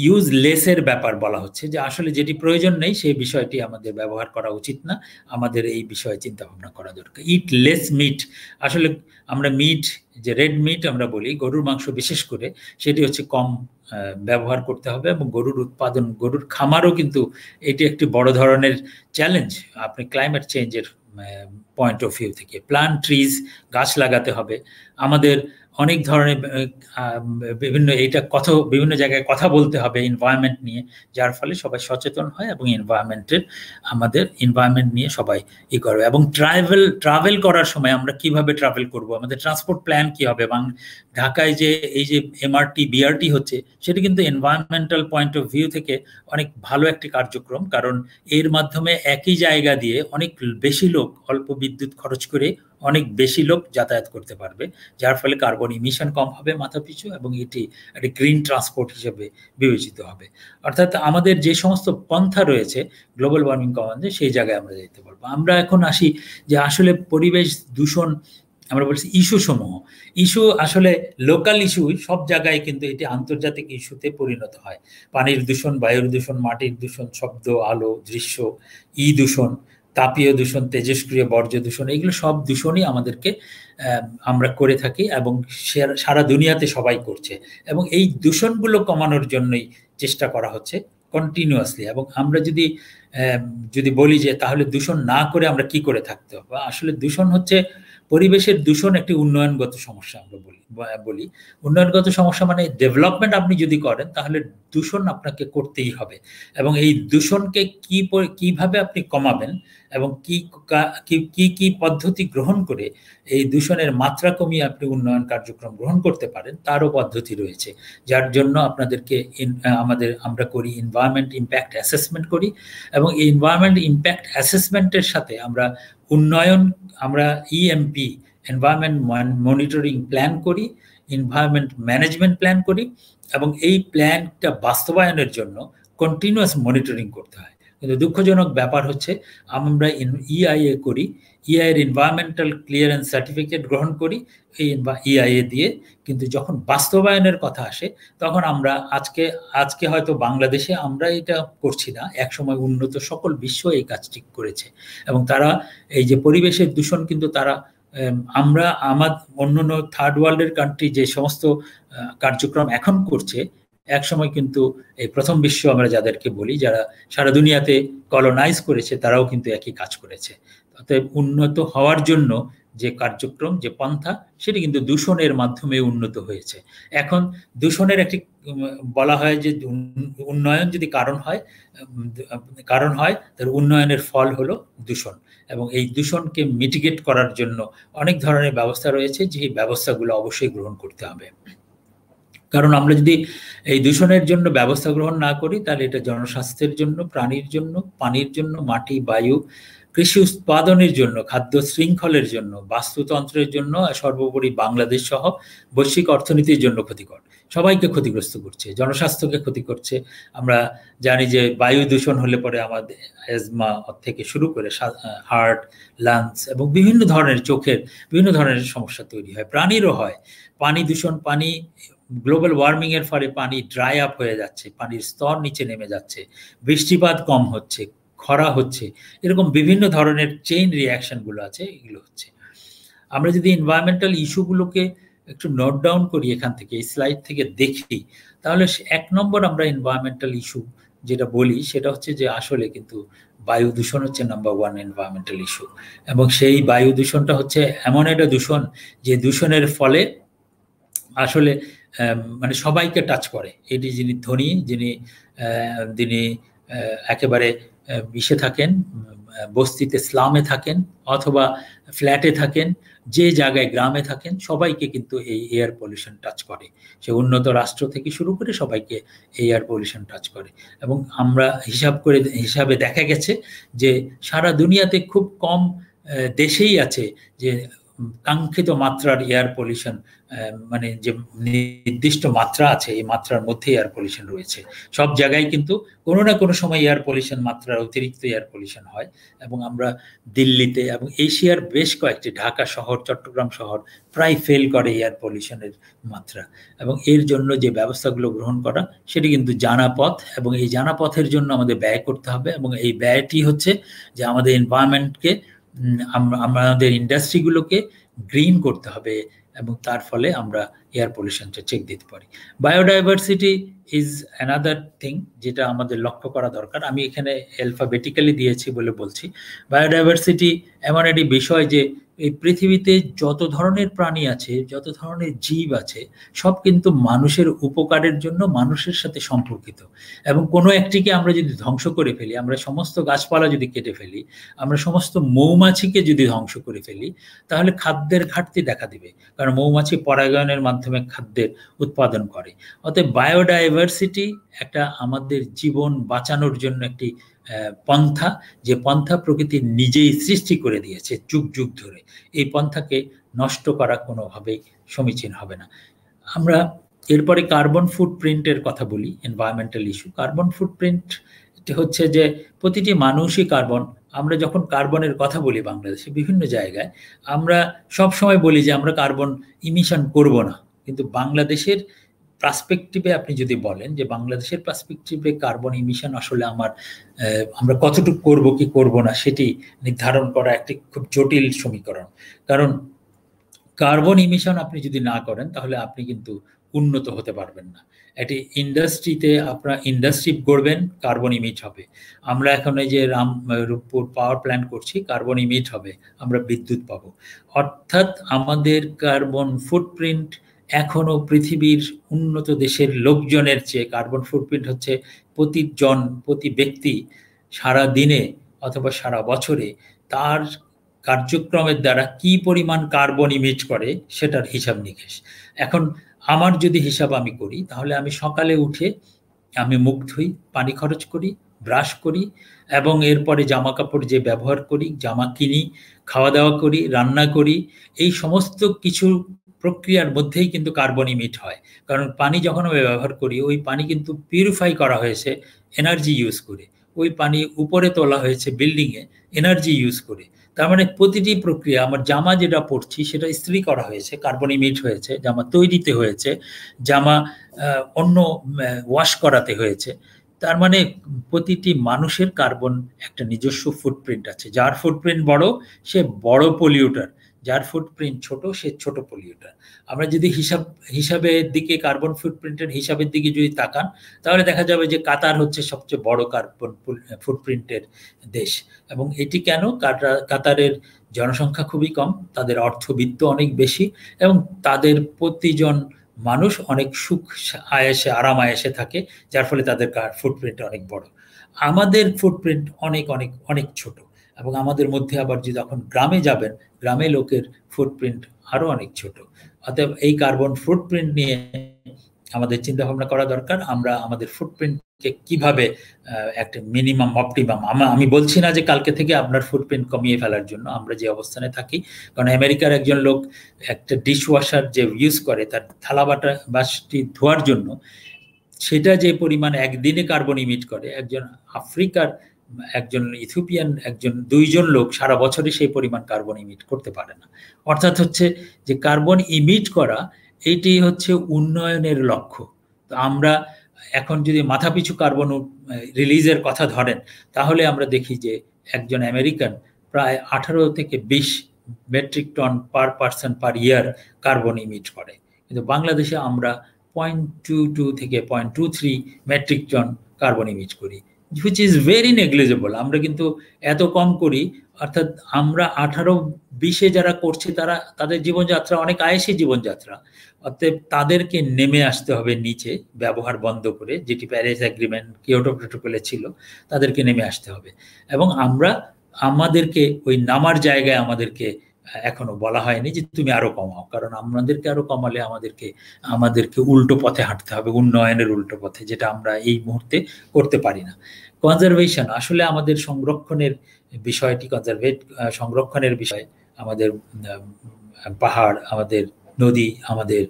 ইউজ লেসের ব্যাপার বলা হচ্ছে, যে আসলে যেটি প্রয়োজন নেই সেই বিষয়টি আমাদের ব্যবহার করা উচিত না, আমাদের এই বিষয়ে চিন্তা ভাবনা করা দরকার। ইট লেস মিট, আসলে আমরা মিট, যে রেড মিট আমরা বলি, গরুর মাংস বিশেষ করে, সেটি হচ্ছে কম ব্যবহার করতে হবে। এবং গরুর উৎপাদন, গরুর খামারও কিন্তু এটি একটি বড় ধরনের চ্যালেঞ্জ আপনি ক্লাইমেট চেঞ্জের পয়েন্ট অফ ভিউ থেকে। প্লান্ট ট্রিজ, গাছ লাগাতে হবে। আমাদের অনেক ধরনের বিভিন্ন জায়গায় কথা বলতে হবে এনভায়রনমেন্ট নিয়ে, যার ফলে সবাই সচেতন হয় এবং আমাদের এনভায়রনমেন্ট নিয়ে সবাই করবে। এবং ট্রাভেল করার সময় আমরা কিভাবে ট্রাভেল করব, আমাদের ট্রান্সপোর্ট প্ল্যান কি হবে। এবং ঢাকায় যে এই যে এমআরটি বিআরটি হচ্ছে, সেটা কিন্তু এনভায়রনমেন্টাল পয়েন্ট অফ ভিউ থেকে অনেক ভালো একটি কার্যক্রম, কারণ এর মাধ্যমে একই জায়গা দিয়ে অনেক বেশি লোক অল্প বিদ্যুৎ খরচ করে অনেক বেশি লোক যাতায়াত করতে পারবে, যার ফলে কার্বন ইমিশন কম হবে মাথা পিছু, এবং এটি একটি গ্রিন ট্রান্সপোর্ট হিসেবে বিবেচিত হবে। অর্থাৎ আমাদের যে সমস্ত পন্থা রয়েছে গ্লোবাল ওয়ার্মিং কমাতে, সেই জায়গায় আমরা যেতে পারবো। আমরা এখন আসি যে আসলে পরিবেশ দূষণ, আমরা বলছি ইস্যু আসলে লোকাল ইস্যু সব জায়গায়, কিন্তু এটি আন্তর্জাতিক ইস্যুতে পরিণত হয়। পানির দূষণ, বায়ুর দূষণ, মাটির দূষণ, শব্দ, আলো, দৃশ্য, দূষণ, তাপীয় দূষণ, তেজস্ক্রিয় বর্জ্য দূষণ, এগুলো সব দূষণই আমরা করে থাকি এবং সারা দুনিয়াতে সবাই করছে। এবং এই দূষণগুলো কমানোর জন্যই চেষ্টা করা হচ্ছে কন্টিনিউয়াসলি। এবং আমরা যদি বলি যে তাহলে দূষণ না করে আমরা কি করে থাকতে হবে, আসলে দূষণ হচ্ছে পরিবেশের দূষণ একটি উন্নয়নগত সমস্যা আমরা বলি। উন্নয়নগত সমস্যা মানে ডেভেলপমেন্ট আপনি যদি করেন তাহলে দূষণ আপনাকে করতেই হবে, এবং এই দূষণকে কিভাবে আপনি কমাবেন এবং কি পদ্ধতি গ্রহণ করে এই দূষণের মাত্রা কমিয়ে আপনি উন্নয়ন কার্যক্রম গ্রহণ করতে পারেন তারও পদ্ধতি রয়েছে, যার জন্য আপনাদেরকে আমরা করি এনভায়রনমেন্ট ইম্প্যাক্ট অ্যাসেসমেন্ট করি, এবং এই এনভায়রনমেন্ট ইম্প্যাক্ট অ্যাসেসমেন্টের সাথে আমরা ইএমপি এনভায়রনমেন্ট মনিটরিং প্ল্যান করি, এনভায়রনমেন্ট ম্যানেজমেন্ট প্ল্যান করি, এবং এই প্ল্যানটা বাস্তবায়নের জন্য কন্টিনিউয়াস মনিটরিং করতে হয়। কিন্তু দুঃখজনক ব্যাপার হচ্ছে আমরা ইআইএ করি, ইআইএর এনভায়রনমেন্টাল ক্লিয়ারেন্স সার্টিফিকেট গ্রহণ করি এই ইআইএ দিয়ে, কিন্তু যখন বাস্তবায়নের কথা আসে তখন আমরা আজকে হয়তো বাংলাদেশে আমরা এটা করছি না, একসময় উন্নত সকল বিশ্ব এই কাজটি করেছে, এবং তারা এই যে পরিবেশের দূষণ কিন্তু তারা অন্যান্য থার্ড ওয়ার্ল্ডের কান্ট্রি যে সমস্ত কার্যক্রম এখন করছে, এক সময় কিন্তু এই প্রথম বিশ্ব আমরা যাদেরকে বলি, যারা সারা দুনিয়াতে কলোনাইজ করেছে, তারাও কিন্তু একই কাজ করেছে। অতএব উন্নত হওয়ার জন্য যে কার্যক্রম, যে পন্থা, সেটি কিন্তু দূষণের মাধ্যমে উন্নত হয়েছে। এখন দূষণের একটি বলা হয় যে উন্নয়ন যদি কারণ হয় তার উন্নয়নের ফল হলো দূষণ, এবং এই দূষণকে মিটিগেট করার জন্য অনেক ধরনের ব্যবস্থা রয়েছে, যে এই ব্যবস্থাগুলো অবশ্যই গ্রহণ করতে হবে। কারণ আমরা যদি এই দূষণের জন্য ব্যবস্থা গ্রহণ না করি তাহলে এটা জনস্বাস্থ্যের জন্য, প্রাণীর জন্য, পানির জন্য, মাটি, বায়ু, কৃষি উৎপাদনের জন্য, খাদ্য শৃঙ্খলের জন্য, বাস্তুতন্ত্রের জন্য, সর্বোপরি বাংলাদেশ সহ বৈশ্বিক অর্থনীতির জন্য ক্ষতিকর। সবাইকে ক্ষতিগ্রস্ত করছে, জনস্বাস্থ্যকে ক্ষতি করছে। আমরা জানি যে বায়ু দূষণ হলে পরে আমাদের অ্যাজমা থেকে শুরু করে হার্ট, লাংস এবং বিভিন্ন ধরনের চোখের বিভিন্ন ধরনের সমস্যা তৈরি হয়। প্রাণীরও হয়। পানি দূষণ, গ্লোবাল ওয়ার্মিং এর ফলে পানি ড্রাই আপ হয়ে যাচ্ছে, পানির স্তর নিচে নেমে যাচ্ছে, বৃষ্টিপাত কম হচ্ছে, খরা হচ্ছে, এরকম বিভিন্ন ধরনের চেইন রিয়াকশনগুলো আছে, এগুলো হচ্ছে। আমরা যদি এনভায়রনমেন্টাল ইস্যুগুলোকে একটু নোট ডাউন করি, এখান থেকে এই স্লাইড থেকে দেখি, তাহলে 1 নম্বর আমরা এনভায়রনমেন্টাল ইস্যু যেটা বলি সেটা হচ্ছে যে আসলে কিন্তু বায়ু দূষণ হচ্ছে নাম্বার 1 এনভায়রনমেন্টাল ইস্যু, এবং সেই বায়ু দূষণটা হচ্ছে এমন একটা দূষণ যে দূষণের ফলে আসলে মানে সবাইকে টাচ করে। এটি যিনি ধনী, যিনি একেবারে ইসে থাকেন, বস্তিতে, স্লামে থাকেন অথবা ফ্ল্যাটে থাকেন, যে জায়গায় গ্রামে থাকেন, সবাইকে কিন্তু এই এয়ার পলিউশন টাচ করে। সে উন্নত রাষ্ট্র থেকে শুরু করে সবাইকে এই এয়ার পলিউশন টাচ করে। এবং আমরা হিসাবে দেখা গেছে যে সারা দুনিয়াতে খুব কম দেশেই আছে যে কাঙ্ক্ষিত মাত্রার এয়ার পলিউশন, মানে যে নির্দিষ্ট মাত্রা আছে এই মাত্রার মধ্যে এয়ার পলিউশন রয়েছে। সব জায়গায় কিন্তু কোনো না কোনো সময় এয়ার পলিউশন মাত্রার অতিরিক্ত এয়ার পলিউশন হয়, এবং আমরা দিল্লিতে এবং এশিয়ার বেশ কয়েকটি, ঢাকা শহর, চট্টগ্রাম শহর প্রায় ফেল করে এয়ার পলিউশনের মাত্রা, এবং এর জন্য যে ব্যবস্থাগুলো গ্রহণ করা সেটি কিন্তু জানা পথ, এবং এই জানা পথের জন্য আমাদের ব্যয় করতে হবে, এবং এই ব্যয়টি হচ্ছে যে আমাদের এনভায়রনমেন্টকে, আমাদের ইন্ডাস্ট্রিগুলোকে গ্রিন করতে হবে, এবং তার ফলে আমরা এয়ার পলিউশনটা চেক দিতে পারি। বায়োডাইভার্সিটি ইজ অ্যানাদার থিং যেটা আমাদের লক্ষ্য করা দরকার। আমি এখানে অ্যালফাবেটিক্যালি দিয়েছি বলে বলছি। বায়োডাইভার্সিটি এমন একটি বিষয় যে এই পৃথিবীতে যত ধরনের প্রাণী আছে, যত ধরনের জীব আছে, সব কিন্তু মানুষের উপকারের জন্য মানুষের সাথে সম্পর্কিত, এবং কোনো একটিকে আমরা যদি ধ্বংস করে ফেলি, আমরা সমস্ত গাছপালা যদি কেটে ফেলি, আমরা সমস্ত মৌমাছিকে যদি ধ্বংস করে ফেলি, তাহলে খাদ্যের ঘাটতি দেখা দিবে, কারণ মৌমাছি পরাগায়নের মাধ্যমে খাদ্যের উৎপাদন করে। অতএব বায়োডাইভার্সিটি একটা আমাদের জীবন বাঁচানোর জন্য একটি পন্থা, যে পন্থা প্রকৃতি নিজেই সৃষ্টি করে দিয়েছে যুগ যুগ ধরে। এই পন্থাকে নষ্ট করা কোনোভাবেই সমীচীন হবে না। আমরা এরপরে কার্বন ফুটপ্রিন্টের কথা বলি, এনভায়রনমেন্টাল ইস্যু। কার্বন ফুটপ্রিন্ট হচ্ছে যে প্রতিটি মানুষই কার্বন। আমরা যখন কার্বনের কথা বলি বাংলাদেশে বিভিন্ন জায়গায়, আমরা সব সময় বলি যে আমরা কার্বন ইমিশন করব না, কিন্তু বাংলাদেশের পার্সপেক্টিভে আপনি যদি বলেন যে বাংলাদেশের পার্সপেক্টিভে কার্বন ইমিশন আসলে আমরা কতটুকু করব কি করব না সেটি নির্ধারণ করা একটি খুব জটিল সমীকরণ। কারণ কার্বন ইমিশন আপনি যদি না করেন তাহলে আপনি কিন্তু উন্নত হতে পারবেন না। একটি ইন্ডাস্ট্রিতে আপনারা ইন্ডাস্ট্রি গড়বেন, কার্বন ইমিট হবে। আমরা এখন এই যে রূপপুর পাওয়ার প্ল্যান্ট করছি, কার্বন ইমিট হবে, আমরা বিদ্যুৎ পাবো। অর্থাৎ আমাদের কার্বন ফুটপ্রিন্ট এখনো পৃথিবীর উন্নত দেশের লোকজনের চেয়ে, কার্বন ফুটপ্রিন্ট হচ্ছে প্রতিজন, প্রতি ব্যক্তি সারা দিনে অথবা সারা বছরে তার কার্যক্রমের দ্বারা কি পরিমাণ কার্বন ইমিট করে সেটার হিসাব নিকেশ। এখন আমার যদি হিসাব আমি করি, তাহলে আমি সকালে উঠে আমি মুখ ধুই, পানি খরচ করি, ব্রাশ করি, এবং এরপরে জামা কাপড় যে ব্যবহার করি, জামা কিনি, খাওয়া দাওয়া করি, রান্না করি, এই সমস্ত কিছু প্রক্রিয়ার মধ্যেই কিন্তু কার্বন ইমিট হয়। কারণ পানি যখন আমি ব্যবহার করি, ওই পানি কিন্তু পিউরিফাই করা হয়েছে এনার্জি ইউজ করে, ওই পানি উপরে তোলা হয়েছে বিল্ডিংয়ে এনার্জি ইউজ করে। তার মানে প্রতিটি প্রক্রিয়া, আমার জামা যেটা পরছি সেটা ইস্ত্রি করা হয়েছে, কার্বন ইমিট হয়েছে, জামা তৈরিতে হয়েছে, জামা অন্য ওয়াশ করাতে হয়েছে। তার মানে প্রতিটি মানুষের কার্বন একটা নিজস্ব ফুটপ্রিন্ট আছে। যার ফুটপ্রিন্ট বড় সে বড় পলিউটার, যার ফুটপ্রিন্ট ছোট সে ছোট পলিউটার। আমরা যদি হিসাবের দিকে, কার্বন ফুটপ্রিন্টের হিসাবের দিকে যদি তাকান, তাহলে দেখা যাবে যে কাতার হচ্ছে সবচেয়ে বড় কার্বন ফুটপ্রিন্টের দেশ। এবং এটি কেন? কাতারের জনসংখ্যা খুবই কম, তাদের অর্থবিত্ত অনেক বেশি, এবং তাদের প্রতিজন মানুষ অনেক সুখ আয়েসে, আরাম আয়েসে থাকে, যার ফলে তাদের ফুটপ্রিন্ট অনেক বড়। আমাদের ফুটপ্রিন্ট অনেক অনেক অনেক ছোট। এবং আমাদের মধ্যে আবার যদি যখন গ্রামে যাবেন, গ্রামে লোকের ফুটপ্রিন্ট আরো অনেক ছোট। অতএব এই কার্বন ফুটপ্রিন্ট নিয়ে আমাদের চিন্তা ভাবনা করা দরকার। আমরা আমাদের ফুটপ্রিন্টকে কিভাবে একটা মিনিমাম অপটিমাম, আমি বলছি না যে কালকে থেকে আপনার ফুটপ্রিন্ট কমিয়ে ফেলার জন্য, আমরা যে অবস্থানে থাকি, কারণ আমেরিকার একজন লোক একটা ডিশ ওয়াশার যে ইউজ করে তার থালা বাসটি ধোয়ার জন্য, সেটা যে পরিমাণ একদিনে কার্বন ইমিট করে, একজন আফ্রিকার, একজন ইথিওপিয়ান, দুইজন লোক সারা বছরে সেই পরিমাণ কার্বন ইমিট করতে পারে না। অর্থাৎ হচ্ছে যে কার্বন ইমিট করা, এইটি হচ্ছে উন্নয়নের লক্ষ্য। তো আমরা এখন যদি মাথাপিছু কার্বন রিলিজের কথা ধরেন, তাহলে আমরা দেখি যে একজন আমেরিকান প্রায় 18 থেকে 20 metric ton per person per year carbon emit করে। কিন্তু বাংলাদেশে আমরা 0.22 থেকে 0.23 মেট্রিক টন কার্বন ইমিট করি, which is very negligible। আমরা কিন্তু এত কম করি, অর্থাৎ আমরা 18-20-এ যারা করছে তাদের জীবনযাত্রা অনেক আয়েসি জীবনযাত্রা। অতএব তাদেরকে নেমে আসতে হবে নিচে, ব্যবহার বন্ধ করে, যেটি প্যারিস এগ্রিমেন্ট, কিয়োটো প্রটোকলে ছিল, তাদেরকে নেমে আসতে হবে। এবং আমাদেরকে ওই নামার জায়গায় আমাদেরকে এখনো বলা হয়নি যে তুমি আরো কমাও, কারণ আমাদেরকে আরো কমালে আমাদেরকে উল্টো পথে হাঁটতে হবে, উন্নয়নের উল্টো পথে, যেটা আমরা এই মুহূর্তে করতে পারি না। কনজারভেশন, আসলে আমাদের সংরক্ষণের বিষয়টি, সংরক্ষণের বিষয়, আমাদের পাহাড়, আমাদের নদী, আমাদের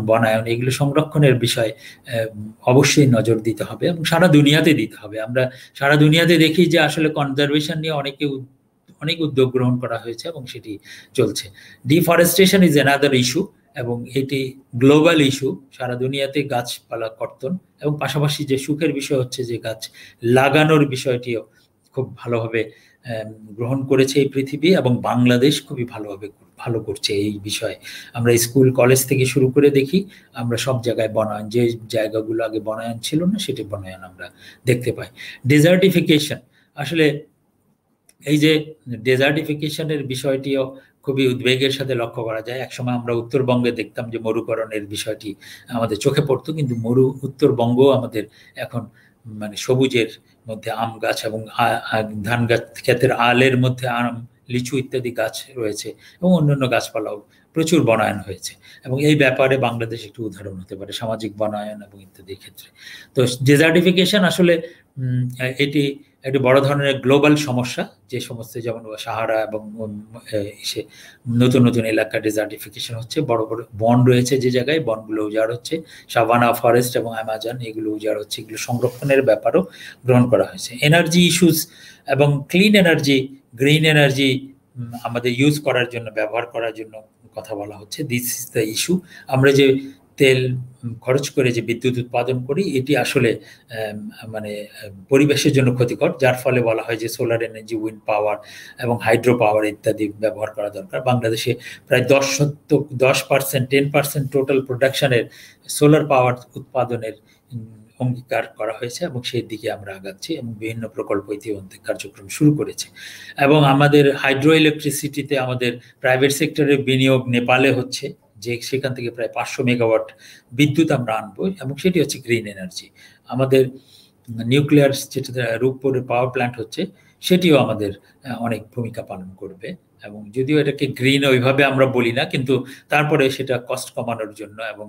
বনায়ন, এগুলো সংরক্ষণের বিষয় অবশ্যই নজর দিতে হবে, এবং সারা দুনিয়াতে দিতে হবে। আমরা সারা দুনিয়াতে দেখি যে আসলে কনজারভেশন নিয়ে অনেক উদ্যোগ গ্রহণ করা হয়েছে এবং সেটি চলছে। ডিফরেস্টেশন ইজ অ্যানাদার ইস্যু, এবং এটি গ্লোবাল ইস্যু। সারা দুনিয়াতে গাছপালা কর্তন, এবং পাশাপাশি যে সুখের বিষয় হচ্ছে যে গাছ লাগানোর বিষয়টিও খুব ভালোভাবে গ্রহণ করেছে এই পৃথিবী, এবং বাংলাদেশ খুবই ভালো করছে এই বিষয়ে। আমরা স্কুল কলেজ থেকে শুরু করে দেখি, আমরা সব জায়গায় বনায়ন, যে জায়গাগুলো আগে বনায়ন ছিল না সেটি বনায়ন আমরা দেখতে পাই। ডেজার্টিফিকেশন, আসলে এই যে ডেজার্টিফিকেশনের বিষয়টিও খুবই উদ্বেগের সাথে লক্ষ্য করা যায়। একসময় আমরা উত্তরবঙ্গে দেখতাম যে মরুকরণের বিষয়টি আমাদের চোখে পড়তো, কিন্তু উত্তরবঙ্গ আমাদের এখন মানে সবুজের মধ্যে আম গাছ এবং ধান গাছ, ক্ষেতের আলের মধ্যে আম, লিচু ইত্যাদি গাছ রয়েছে, এবং অন্যান্য গাছপালাও প্রচুর বনায়ন হয়েছে। এবং এই ব্যাপারে বাংলাদেশ একটু উদাহরণ হতে পারে সামাজিক বনায়ন এবং ইত্যাদির ক্ষেত্রে। তো ডেজার্টিফিকেশন আসলে এটি একটি বড় ধরনের গ্লোবাল সমস্যা, যে সমস্ত যেমন সাহারা এবং নতুন নতুন এলাকা ডেজার্টিফিকেশন হচ্ছে। বড় বড় বন রয়েছে যে জায়গায়, বনগুলো উজাড় হচ্ছে, সাভানা ফরেস্ট এবং অ্যামাজন, এগুলো উজাড় হচ্ছে। এগুলো সংরক্ষণের ব্যাপারও গ্রহণ করা হয়েছে। এনার্জি ইস্যুস এবং ক্লিন এনার্জি, গ্রিন এনার্জি আমাদের ইউজ করার জন্য, ব্যবহার করার জন্য কথা বলা হচ্ছে। This is the issue. আমরা যে তেল খরচ করে যে বিদ্যুৎ উৎপাদন করি এটি আসলে মানে পরিবেশের জন্য ক্ষতিকর, যার ফলে বলা হয় যে সোলার এনার্জি, উইন্ড পাওয়ার এবং হাইড্রো পাওয়ার ইত্যাদি ব্যবহার করা দরকার। বাংলাদেশে প্রায় 10% 10% টোটাল প্রোডাকশনের সোলার পাওয়ার উৎপাদনের অঙ্গীকার করা হয়েছে এবং সেই দিকে আমরা আগাচ্ছি এবং বিভিন্ন প্রকল্প ইতিমধ্যে কার্যক্রম শুরু করেছে। এবং আমাদের হাইড্রো ইলেকট্রিসিটিতে আমাদের প্রাইভেট সেক্টরের বিনিয়োগ নেপালে হচ্ছে, যে সেখান থেকে প্রায় 500 মেগাওয়াট বিদ্যুৎ আমরা আনবো এবং সেটি হচ্ছে গ্রিন এনার্জি। আমাদের নিউক্লিয়ার যেটা রূপপুরের পাওয়ার প্ল্যান্ট হচ্ছে সেটিও আমাদের অনেক ভূমিকা পালন করবে। এবং যদিও এটাকে গ্রিন ওইভাবে আমরা বলি না, কিন্তু তারপরে সেটা কস্ট কমানোর জন্য এবং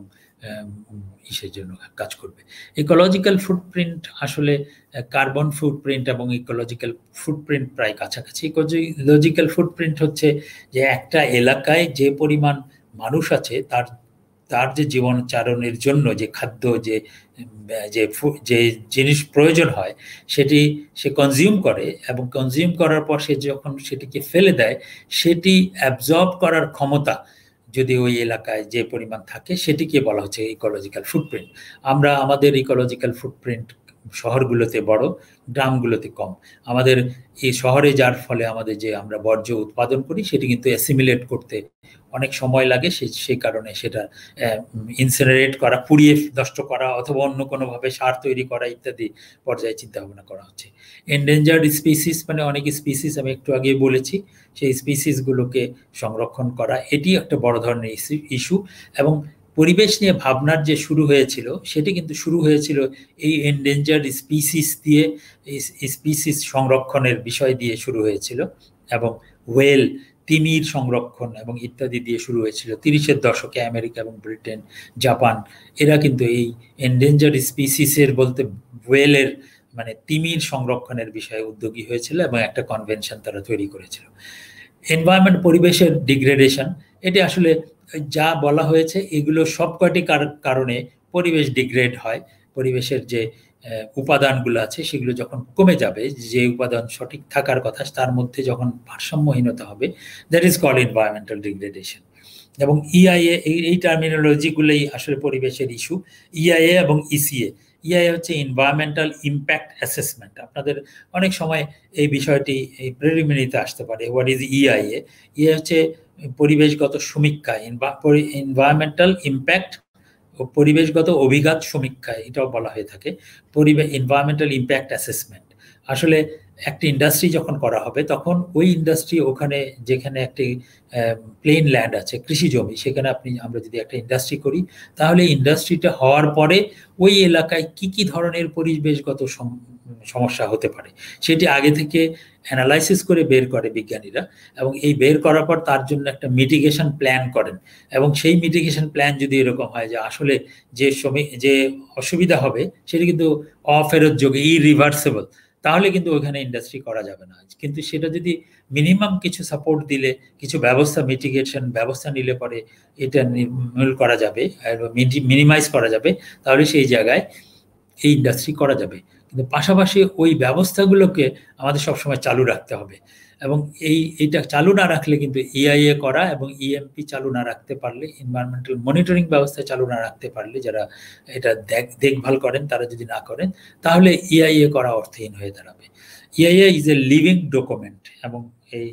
ইসের জন্য কাজ করবে। ইকোলজিক্যাল ফুটপ্রিন্ট আসলে কার্বন ফুটপ্রিন্ট এবং ইকোলজিক্যাল ফুটপ্রিন্ট প্রায় কাছাকাছি। ইকোলজিক্যাল ফুটপ্রিন্ট হচ্ছে যে একটা এলাকায় যে পরিমাণ মানুষ আছে তার যে জীবনচারণের জন্য যে খাদ্য যে জিনিস প্রয়োজন হয় সেটি সে কনজিউম করে, এবং কনজিউম করার পর সে যখন সেটিকে ফেলে দেয় সেটি অ্যাবজর্ব করার ক্ষমতা যদি ওই এলাকায় যে পরিমাণ থাকে সেটিকে বলা হচ্ছে ইকোলজিক্যাল ফুটপ্রিন্ট। আমরা আমাদের ইকোলজিক্যাল ফুটপ্রিন্ট শহরগুলোতে বড়, গ্রামগুলোতে কম। আমাদের এই শহরে যার ফলে আমাদের যে আমরা বর্জ্য উৎপাদন করি সেটি কিন্তু অ্যাসিমিলেট করতে অনেক সময় লাগে, সেই কারণে সেটা ইনসিনারেট করা, পুড়িয়ে নষ্ট করা অথবা অন্য কোনোভাবে সার তৈরি করা ইত্যাদি পর্যায়ে চিন্তা ভাবনা করা হচ্ছে। এন্ডেঞ্জার্ড স্পিসিস মানে অনেক স্পিসিস আমি একটু আগে বলেছি, সেই স্পিসিসগুলোকে সংরক্ষণ করা এটি একটা বড় ধরনের ইস্যু। এবং পরিবেশ নিয়ে ভাবনার যে শুরু হয়েছিল সেটি কিন্তু শুরু হয়েছিল এই এন্ডেঞ্জার্ড স্পিসিস দিয়ে, স্পিসিস সংরক্ষণের বিষয় দিয়ে শুরু হয়েছিল, এবং ওয়েল, তিমির সংরক্ষণ এবং ইত্যাদি দিয়ে শুরু হয়েছিল 30-এর দশকে। আমেরিকা এবং ব্রিটেন, জাপান এরা কিন্তু এই এন্ডেঞ্জার্ড স্পিসিসের বলতে ওয়েলের মানে তিমির সংরক্ষণের বিষয়ে উদ্যোগী হয়েছিল এবং একটা কনভেনশন তারা তৈরি করেছিল। এনভায়রনমেন্ট, পরিবেশের ডিগ্রেডেশন, এটি আসলে যা বলা হয়েছে এগুলো সবকটি কারণে পরিবেশ ডিগ্রেড হয়। পরিবেশের যে উপাদানগুলো আছে সেগুলো যখন কমে যাবে, যে উপাদান সঠিক থাকার কথা তার মধ্যে যখন ভারসাম্যহীনতা হবে, that is called environmental degradation. এবং ইআইএ এই টার্মিনোলজিগুলোই আসলে পরিবেশের ইস্যু। ইআইএ এবং ইসিএ, ইআইএ হচ্ছে এনভায়রনমেন্টাল ইম্প্যাক্ট অ্যাসেসমেন্ট। আপনাদের অনেক সময় এই বিষয়টি এই প্রিলিমিনারিতে আসতে পারে, হোয়াট ইজ ইআইএ। ইআইএ হচ্ছে পরিবেশগত সমীক্ষা, এনভায়রনমেন্টাল ইম্প্যাক্ট ও পরিবেশগত অভিঘাত সমীক্ষা এটাও বলা হয়ে থাকে, এনভায়রনমেন্টাল ইম্প্যাক্ট অ্যাসেসমেন্ট। আসলে একটা ইন্ডাস্ট্রি যখন করা হবে তখন ওই ইন্ডাস্ট্রি ওখানে যেখানে একটি প্লেন ল্যান্ড আছে, কৃষি জমি, সেখানে আমরা যদি একটা ইন্ডাস্ট্রি করি তাহলে ইন্ডাস্ট্রিটা হওয়ার পরে ওই এলাকায় কি কি ধরনের পরিবেশগত সমস্যা হতে পারে সেটি আগে থেকে অ্যানালাইসিস করে বের করে বিজ্ঞানীরা, এবং এই বের করার পর তার জন্য একটা মিটিগেশন প্ল্যান করেন। এবং সেই মিটিগেশন প্ল্যান যদি এরকম হয় যে আসলে যে অসুবিধা হবে সেটি কিন্তু অফেরতযোগ্য, ইরিভার্সেবল, তাহলে কিন্তু ওখানে ইন্ডাস্ট্রি করা যাবে না। কিন্তু সেটা যদি মিনিমাম কিছু সাপোর্ট দিলে, কিছু ব্যবস্থা, মিটিগেশন ব্যবস্থা নিলে পরে এটা নির্মূল করা যাবে, মিনিমাইজ করা যাবে, তাহলে সেই জায়গায় এই ইন্ডাস্ট্রি করা যাবে। কিন্তু পাশাপাশি ওই ব্যবস্থাগুলোকে আমাদের সবসময় চালু রাখতে হবে, এবং এইটা চালু না রাখলে কিন্তু ইআইএ করা এবং ইএমপি চালু না রাখতে পারলে, এনভায়রনমেন্টাল মনিটরিং ব্যবস্থা চালু না রাখতে পারলে, যারা এটা দেখভাল করেন তারা যদি না করেন তাহলে ইআইএ করা অর্থহীন হয়ে দাঁড়াবে। EIA is a living document এবং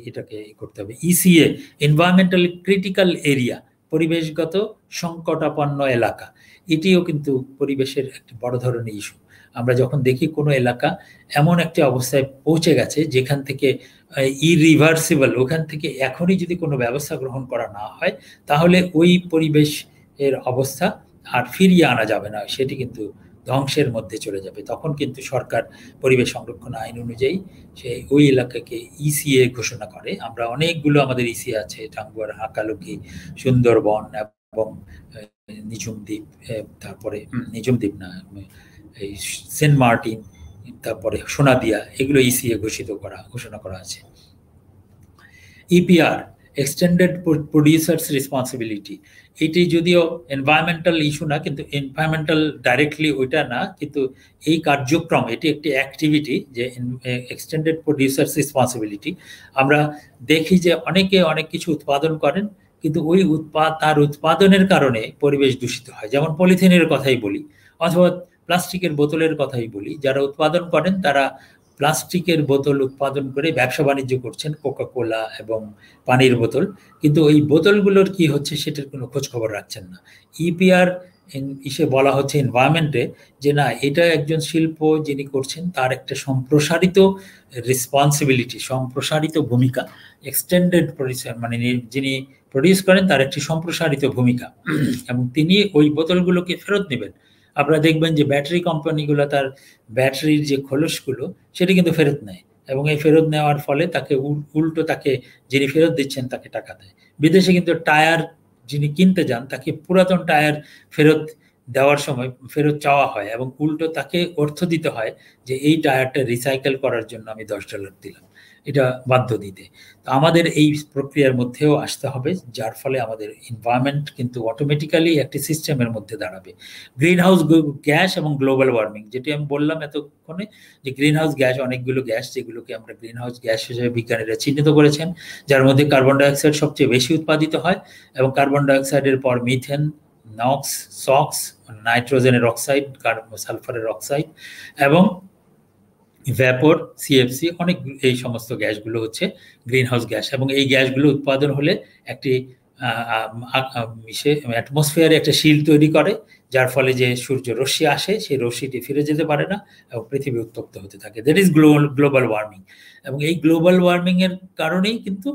এটাকে করতে হবে। ইসিএ, এনভায়রনমেন্টাল ক্রিটিক্যাল এরিয়া, পরিবেশগত সংকটাপন্ন এলাকা, এটিও কিন্তু পরিবেশের একটি বড় ধরনের ইস্যু। আমরা যখন দেখি কোনো এলাকা এমন একটি অবস্থায় পৌঁছে গেছে যেখান থেকে ইরিভার্সিবল, ওখান থেকে এখনই যদি কোনো ব্যবস্থা গ্রহণ করা না হয় তাহলে ওই পরিবেশের অবস্থা আর ফিরিয়ে আনা যাবে না, সেটি কিন্তু ধ্বংসের মধ্যে চলে যাবে। তখন কিন্তু সরকার পরিবেশ সংরক্ষণ আইন অনুযায়ী ওই এলাকাকে ইসিএ ঘোষণা করে। আমরা অনেকগুলো আমাদের ইসিএ আছে, টাঙ্গুয়ার, হাকালুকি, সুন্দরবন এবং নিঝুম দ্বীপ, তারপরে নিঝুম দ্বীপ না, এই সেন্ট মার্টিন, তারপরে সোনাদিয়া, এগুলো ইসিএ ঘোষণা করা আছে। ইপিআর, এক্সটেন্ডেড প্রডিউসার্স রেসপন্সিবিলিটি, এটি যদিও এনভায়রনমেন্টাল ইস্যু না, কিন্তু এনভায়রনমেন্টাল ডাইরেক্টলি ওইটা না, কিন্তু এই কার্যক্রম এটি একটি অ্যাক্টিভিটি যে এক্সটেন্ডেড প্রডিউসার্স রেসপন্সিবিলিটি। আমরা দেখি যে অনেকে অনেক কিছু উৎপাদন করেন কিন্তু ওই তার উৎপাদনের কারণে পরিবেশ দূষিত হয়। যেমন পলিথিনের কথাই বলি, অথবা প্লাস্টিকের বোতলের কথাই বলি। যারা উৎপাদন করেন তারা প্লাস্টিকের বোতল উৎপাদন করে ব্যবসা বাণিজ্য করছেন, কোকা কোলা এবং পানির বোতল, কিন্তু ওই বোতলগুলোর কি হচ্ছে সেটার কোনো খোঁজ খবর রাখছেন না। ইপিআর ইসে বলা হচ্ছে এনভায়রনমেন্টে যে না, এটা একজন শিল্প যিনি করছেন তার একটা সম্প্রসারিত রেসপন্সিবিলিটি, সম্প্রসারিত ভূমিকা, এক্সটেন্ডেড প্রডিউসার, মানে যিনি প্রডিউস করেন তার একটি সম্প্রসারিত ভূমিকা, এবং তিনি ওই বোতলগুলোকে ফেরত নেবেন। আপনারা দেখবেন যে ব্যাটারি কোম্পানিগুলো তার ব্যাটারির যে খোলসগুলো সেটা কিন্তু ফেরত নেয়, এবং এই ফেরত নেওয়ার ফলে তাকে উল্টো তাকে যিনি ফেরত দিচ্ছেন তাকে টাকা দেয়। বিদেশে কিন্তু টায়ার যিনি কিনতে যান তাকে পুরাতন টায়ার ফেরত দেওয়ার সময় ফেরত চাওয়া হয়, এবং উল্টো তাকে অর্থ দিতে হয় যে এই টায়ারটা রিসাইকেল করার জন্য আমি $10 দিলাম, এটা বাধ্য দিতে। তো আমাদের এই প্রক্রিয়ার মধ্যেও আসতে হবে, যার ফলে আমাদের এনভায়রনমেন্ট কিন্তু অটোমেটিক্যালি একটি সিস্টেমের মধ্যে দাঁড়াবে। গ্রিন হাউস গ্যাস এবং গ্লোবাল ওয়ার্মিং, যেটি আমি বললাম এতক্ষণে, যে গ্রিন হাউস গ্যাস, অনেকগুলো গ্যাস যেগুলোকে আমরা গ্রিন হাউস গ্যাস হিসেবে বিজ্ঞানীরা চিহ্নিত করেছেন, যার মধ্যে কার্বন ডাইঅক্সাইড সবচেয়ে বেশি উৎপাদিত হয়, এবং কার্বন ডাইঅক্সাইডের পর মিথেন, নক্স, সক্স, নাইট্রোজেনের অক্সাইড, সালফারের অক্সাইড, এবং ভ্যাপর, সিএফসি, অনেক এই সমস্ত গ্যাসগুলো হচ্ছে গ্রিন হাউস গ্যাস। এবং এই গ্যাসগুলো উৎপাদন হলে একটি অ্যাটমসফিয়ারে একটা শিল্ড তৈরি করে, যার ফলে যে সূর্য রশ্মি আসে সেই রশ্মিটি ফিরে যেতে পারে না এবং পৃথিবী উত্তপ্ত হতে থাকে। That is global warming. এবং এই গ্লোবাল ওয়ার্মিং এর কারণেই কিন্তু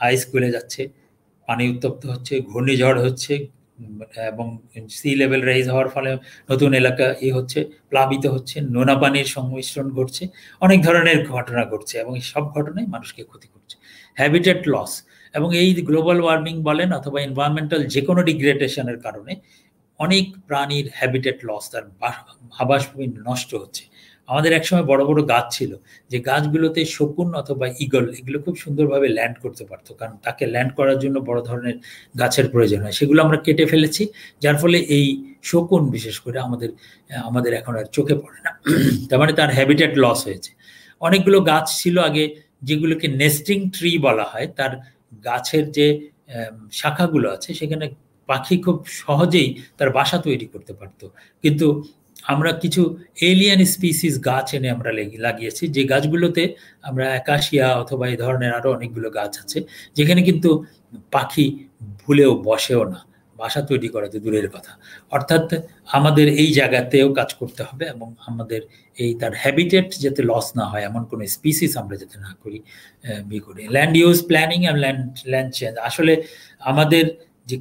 আইস গলে যাচ্ছে, পানি উত্তপ্ত হচ্ছে, ঘূর্ণিঝড় হচ্ছে, এবং সি লেভেল রাইজ হওয়ার ফলে নতুন এলাকা হচ্ছে, প্লাবিত হচ্ছে, নোনা পানির সংমিশ্রণ ঘটছে, অনেক ধরনের ঘটনা ঘটছে, এবং এই সব ঘটনায় মানুষকে ক্ষতি করছে। হ্যাবিটেট লস, এবং এই গ্লোবাল ওয়ার্মিং বলেন অথবা এনভায়রনমেন্টাল যে কোনো ডিগ্রেডেশনের কারণে অনেক প্রাণীর হ্যাবিটেট লস, তার আবাসভূমি নষ্ট হচ্ছে। আমাদের একসময় বড় বড় গাছ ছিল, যে গাছগুলোতে শকুন অথবা ঈগল এগুলো খুব সুন্দরভাবে ল্যান্ড করতে পারতো, কারণ তাকে ল্যান্ড করার জন্য বড় ধরনের গাছের প্রয়োজন হয়। সেগুলো আমরা কেটে ফেলেছি, যার ফলে এই শকুন বিশেষ করে আমাদের এখন আর চোখে পড়ে না। তার মানে তার হ্যাবিটেট লস হয়েছে। অনেকগুলো গাছ ছিল আগে যেগুলোকে নেস্টিং ট্রি বলা হয়, তার গাছের যে শাখাগুলো আছে সেখানে পাখি খুব সহজেই তার বাসা তৈরি করতে পারতো। কিন্তু আমরা কিছু এলিয়ান স্পিসিস গাছ এনে আমরা লাগিয়েছি, যে গাছগুলোতে আমরা অ্যাকাশিয়া অথবা এই ধরনের আরো অনেকগুলো গাছ আছে, যেখানে কিন্তু পাখি ভুলেও বসেও না, বাসা তৈরি করা তো দূরের কথা। অর্থাৎ আমাদের এই জায়গাতেও কাজ করতে হবে, এবং আমাদের এই তার হ্যাবিটেট যাতে লস না হয় এমন কোনো স্পিসিস আমরা যাতে না করি land use planning and land change. আসলে আমাদের যে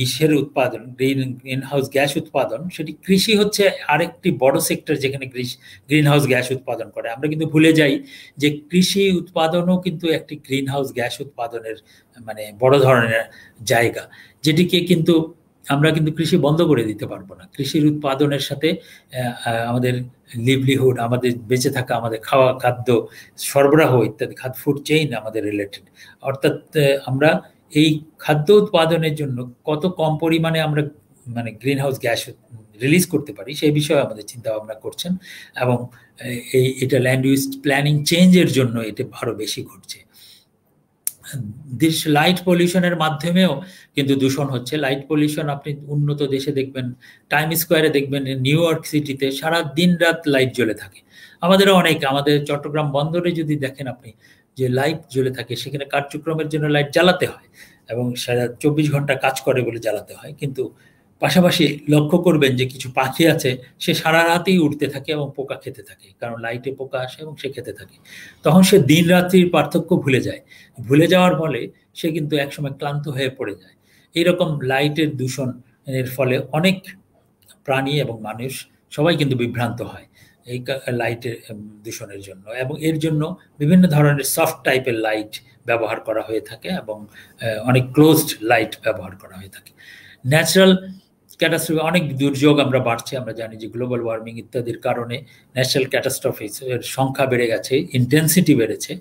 ইসের উৎপাদন, গ্রিন হাউস গ্যাস উৎপাদন, সেটি কৃষি হচ্ছে আরেকটি বড় সেক্টর যেখানে গ্রিন হাউস গ্যাস উৎপাদন করে। আমরা কিন্তু ভুলে যাই যে কৃষি উৎপাদনও কিন্তু একটি গ্রিন হাউস গ্যাস উৎপাদনের মানে বড় ধরনের জায়গা, যেটিকে কিন্তু আমরা কিন্তু কৃষি বন্ধ করে দিতে পারবো না। কৃষির উৎপাদনের সাথে আমাদের লিভলিহুড, আমাদের বেঁচে থাকা, আমাদের খাওয়া খাদ্য সরবরাহ ইত্যাদি ফুড চেইন আমাদের রিলেটেড। অর্থাৎ আমরা এই খাদ্য উৎপাদনের জন্য কত কম পরিমাণে আমরা মানে গ্রিন হাউস গ্যাস রিলিজ করতে পারি সেই বিষয়ে আমাদের চিন্তা ভাবনা করছেন, এবং এটা ল্যান্ড ইউজ প্ল্যানিং চেঞ্জের জন্য এটা আরো বেশি ঘটছে। লাইট পলিউশনের মাধ্যমেও কিন্তু দূষণ হচ্ছে। লাইট পলিউশন আপনি উন্নত দেশে দেখবেন, টাইম স্কোয়ারে দেখবেন, নিউ ইয়র্ক সিটিতে সারা দিন রাত লাইট জ্বলে থাকে। আমাদেরও আমাদের চট্টগ্রাম বন্দরে যদি দেখেন আপনি, যে লাইট জ্বলে থাকে, সেখানে কার্যক্রমের জন্য লাইট জ্বালাতে হয় এবং সারা 24 ঘন্টা কাজ করে বলে জ্বালাতে হয়। কিন্তু পাশাপাশি লক্ষ্য করবেন যে কিছু পাখি আছে, সে সারা রাতেই উঠতে থাকে এবং পোকা খেতে থাকে, কারণ লাইটে পোকা আসে এবং সে খেতে থাকে। তখন সে দিন রাত্রির পার্থক্য ভুলে যায়। ভুলে যাওয়ার ফলে সে কিন্তু একসময় ক্লান্ত হয়ে পড়ে যায়। এইরকম লাইটের দূষণের ফলে অনেক প্রাণী এবং মানুষ সবাই কিন্তু বিভ্রান্ত হয় এই লাইটের দূষণের জন্য, এবং এর জন্য বিভিন্ন ধরনের সফট টাইপের লাইট ব্যবহার করা হয়ে থাকে এবং অনেক ক্লোজড লাইট ব্যবহার করা হয়ে থাকে। ন্যাচারাল ক্যাটাস্ট্রফি, অনেক দুর্যোগ আমরা বাড়ছে। আমরা জানি যে গ্লোবাল ওয়ার্মিং ইত্যাদির কারণে ন্যাচারাল ক্যাটাস্ট্রফিস এর সংখ্যা বেড়ে গেছে, ইন্টেন্সিটি বেড়েছে,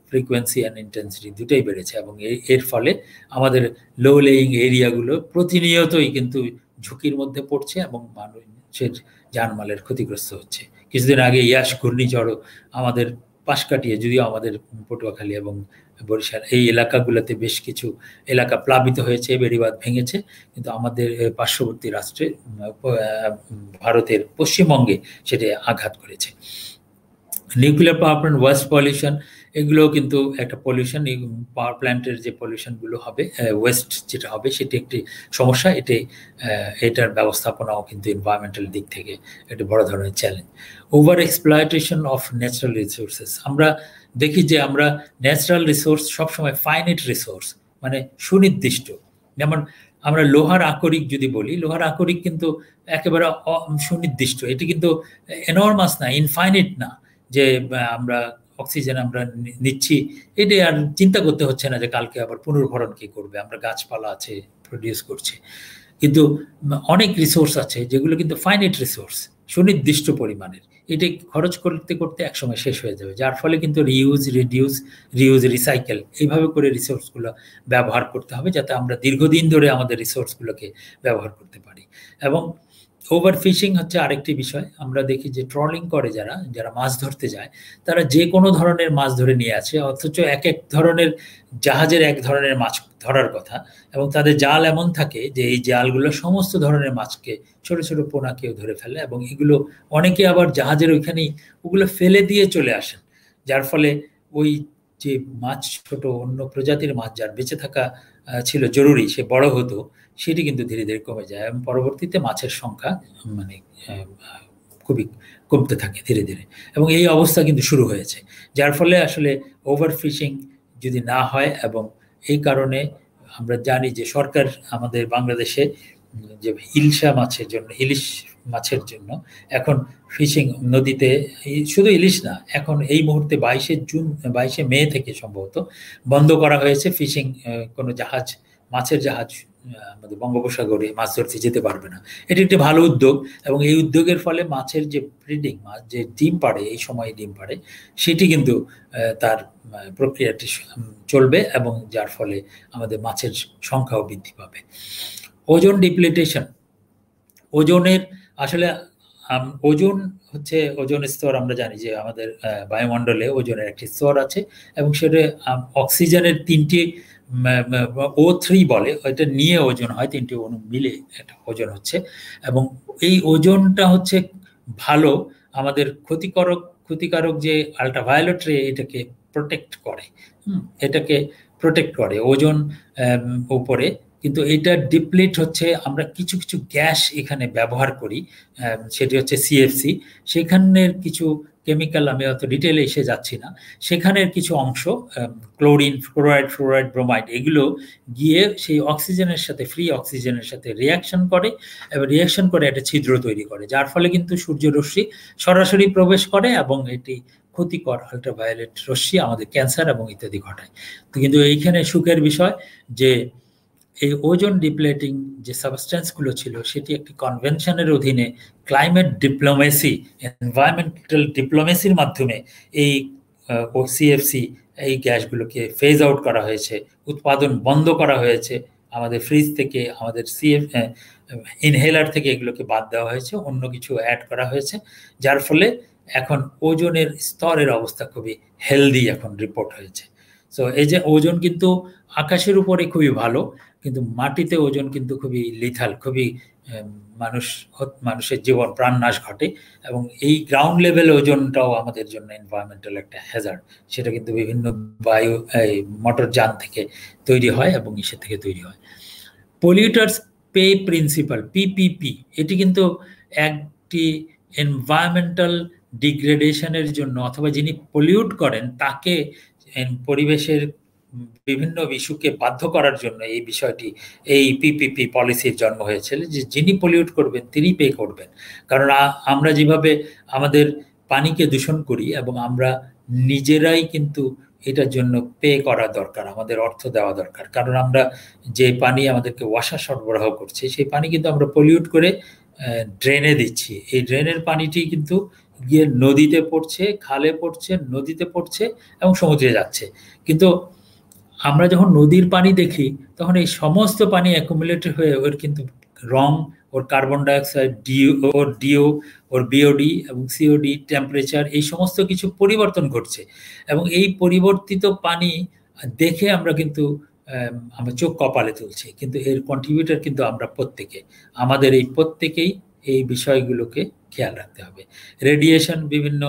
ফ্রিকোয়েন্সি অ্যান্ড ইন্টেন্সিটি দুটোই বেড়েছে, এবং এর ফলে আমাদের লো লেইং এরিয়াগুলো প্রতিনিয়তই কিন্তু ঝুঁকির মধ্যে পড়ছে এবং মানুষের জানমালের ক্ষতিগ্রস্ত হচ্ছে। কিছুদিন আগে ইয়াস ঘূর্ণিঝড় আমাদের পাশ কাটিয়ে, যদিও আমাদের পটুয়াখালী এবং বরিশাল এই এলাকাগুলোতে বেশ কিছু এলাকা প্লাবিত হয়েছে, বেড়িবাঁধ ভেঙেছে, কিন্তু আমাদের পার্শ্ববর্তী রাষ্ট্রে ভারতের পশ্চিমবঙ্গে সেটা আঘাত করেছে। Nuclear power plant, West pollution, এগুলো কিন্তু একটা পলিউশন। এই পাওয়ার প্ল্যান্টের যে পলিউশনগুলো হবে, ওয়েস্ট যেটা হবে, সেটি একটি সমস্যা। এটার ব্যবস্থাপনাও কিন্তু এনভায়রনমেন্টাল দিক থেকে একটি বড় ধরনের challenge. Over exploitation of natural resources, আমরা দেখি যে আমরা ন্যাচারাল রিসোর্স সবসময় ফাইনাইট রিসোর্স, মানে সুনির্দিষ্ট। যেমন আমরা লোহার আকরিক যদি বলি, লোহার আকরিক কিন্তু একেবারে সুনির্দিষ্ট, এটি কিন্তু এনর্মাস না, ইনফাইনিট না, যে আমরা অক্সিজেন আমরা নিচ্ছি, এটা আর চিন্তা করতে হচ্ছে না যে কালকে আবার পুনর্ভরণ কি করবে, আমরা গাছপালা আছে প্রডিউস করছি। কিন্তু অনেক রিসোর্স আছে যেগুলো কিন্তু ফাইনাইট রিসোর্স, সুনির্দিষ্ট পরিমাণের, এটা খরচ করতে করতে একসময় শেষ হয়ে যাবে, যার ফলে কিন্তু রিউজ, রিসাইকেল এইভাবে করে রিসোর্সগুলো ব্যবহার করতে হবে, যাতে আমরা দীর্ঘদিন ধরে আমাদের রিসোর্সগুলোকে ব্যবহার করতে পারি। এবং ওভার ফিশিং হচ্ছে আরেকটি বিষয়। আমরা দেখি যে ট্রলিং করে যারা মাছ ধরতে যায়, তারা যে কোনো ধরনের মাছ ধরে নিয়ে আসে, অথচ এক এক ধরনের জাহাজের এক ধরনের মাছ ধরার কথা, এবং তাদের জাল এমন থাকে যে এই জালগুলো সমস্ত ধরনের মাছকে, ছোট ছোট পোনাকেও ধরে ফেলে, এবং এগুলো অনেকে আবার জাহাজের ওইখানেই ওগুলো ফেলে দিয়ে চলে আসেন, যার ফলে ওই যে মাছ, ছোট অন্য প্রজাতির মাছ যার বেঁচে থাকা ছিল জরুরি, সে বড় হতো, সেটি কিন্তু ধীরে ধীরে কমে যায়, এবং পরবর্তীতে মাছের সংখ্যা মানে খুবই কমতে থাকে ধীরে ধীরে। এবং এই অবস্থা কিন্তু শুরু হয়েছে, যার ফলে আসলে ওভার ফিশিং যদি না হয়, এবং এই কারণে আমরা জানি যে সরকার আমাদের বাংলাদেশে যে ইলিশা মাছের জন্য, ইলিশ মাছের জন্য এখন ফিশিং নদীতে, শুধু ইলিশ না, এখন এই মুহূর্তে 22 মে থেকে সম্ভবত বন্ধ করা হয়েছে ফিশিং। কোনো জাহাজ, মাছের জাহাজ আমাদের বঙ্গোপসাগরে মাছ ধরতে যেতে পারবে না। এটি একটি ভালো উদ্যোগ, এবং এই উদ্যোগের ফলে মাছের যে ব্রিডিং, মাছ যে ডিম পাড়ে, এই সময় ডিম পাড়ে, সেটি কিন্তু তার প্রক্রিয়াটি চলবে, এবং যার ফলে আমাদের মাছের সংখ্যাও বৃদ্ধি পাবে। ওজোন ডিপ্লিটেশন, ওজোনের আসলে ওজোন হচ্ছে, ওজোন স্তর আমরা জানি যে আমাদের বায়ুমণ্ডলে ওজোনের একটি স্তর আছে, এবং সেটা অক্সিজেনের 3টি O3 বলে, ওইটা নিয়ে ওজন হয়, 3টি অণু মিলে একটা ওজন হচ্ছে। এবং এই ওজনটা হচ্ছে ভালো, আমাদের ক্ষতিকারক যে আল্ট্রাভায়োলেট রে এটাকে প্রোটেক্ট করে, এটাকে প্রোটেক্ট করে ওজন উপরে। কিন্তু এটা ডিপ্লিট হচ্ছে, আমরা কিছু কিছু গ্যাস এখানে ব্যবহার করি, সেটি হচ্ছে সিএফসি, সেখানের কিছু কেমিক্যাল, আমি অত ডিটেলে এসে যাচ্ছি না, সেখানের কিছু অংশ ক্লোরিন, ফ্লোরাইড, ব্রোমাইড, এগুলো গিয়ে সেই অক্সিজেনের সাথে, ফ্রি অক্সিজেনের সাথে রিয়াকশন করে, এবং রিয়াকশন করে একটা ছিদ্র তৈরি করে, যার ফলে কিন্তু সূর্যরশ্মি সরাসরি প্রবেশ করে, এবং এটি ক্ষতিকর আল্ট্রাভায়োলেট রশ্মি আমাদের ক্যান্সার এবং ইত্যাদি ঘটায়। তো কিন্তু এইখানে সুখের বিষয় যে এই ওজন ডিপ্লেটিং যে সাবস্টেন্সগুলো ছিল, সেটি একটি কনভেনশনের অধীনে ক্লাইমেট ডিপ্লোমেসি, এনভায়রনমেন্টাল ডিপ্লোমেসির মাধ্যমে এই সিএফসি, এই গ্যাসগুলোকে ফেজ আউট করা হয়েছে, উৎপাদন বন্ধ করা হয়েছে, আমাদের ফ্রিজ থেকে, আমাদের ইনহেলার থেকে এগুলোকে বাদ দেওয়া হয়েছে, অন্য কিছু অ্যাড করা হয়েছে, যার ফলে এখন ওজনের স্তরের অবস্থা খুবই হেলদি এখন রিপোর্ট হয়েছে। সো এই যে ওজন কিন্তু আকাশের উপরে খুবই ভালো, কিন্তু মাটিতে ওজন কিন্তু খুবই লিথাল, খুবই মানুষের জীবন প্রাণ নাশ ঘটে, এবং এই গ্রাউন্ড লেভেল ওজনটাও আমাদের জন্য এনভায়রনমেন্টাল একটা হ্যাজার্ড। সেটা কিন্তু বিভিন্ন বায়ু, মোটর যান থেকে তৈরি হয়, এবং ইসের থেকে তৈরি হয়। পলিউটার্স পে প্রিন্সিপাল, পিপিপি, এটি কিন্তু একটি এনভায়রনমেন্টাল ডিগ্রেডেশনের জন্য, অথবা যিনি পলিউট করেন তাকে পরিবেশের বিভিন্ন ইস্যুকে বাধ্য করার জন্য এই বিষয়টি, এই পিপিপি পলিসির জন্ম হয়েছিল, যে যিনি পলিউট করবেন তিনি পে করবেন। কারণ আমরা যেভাবে আমাদের পানিকে দূষণ করি, এবং আমরা নিজেরাই কিন্তু এটার জন্য পে করা দরকার, আমাদের অর্থ দেওয়া দরকার। কারণ আমরা যে পানি আমাদেরকে ওয়াসার সরবরাহ করছে, সেই পানি কিন্তু আমরা পলিউট করে ড্রেনে দিচ্ছি। এই ড্রেনের পানিটি কিন্তু গিয়ে নদীতে পড়ছে, খালে পড়ছে, নদীতে পড়ছে, এবং সমুদ্রে যাচ্ছে। কিন্তু আমরা যখন নদীর পানি দেখি, তখন এই সমস্ত পানি অ্যাকুমুলেটেড হয়ে ওর কিন্তু রং ওর কার্বন ডাইঅক্সাইড, ডিও, ওর বিওডি এবং সিওডি, টেম্পারেচার, এই সমস্ত কিছু পরিবর্তন ঘটছে। এবং এই পরিবর্তিত পানি দেখে আমরা কিন্তু আমরা চোখ কপালে তুলছি, কিন্তু এর কন্ট্রিবিউটর কিন্তু আমরা প্রত্যেকে, আমাদের এই প্রত্যেকেই এই বিষয়গুলোকে খেয়াল রাখতে হবে। রেডিয়েশন, বিভিন্ন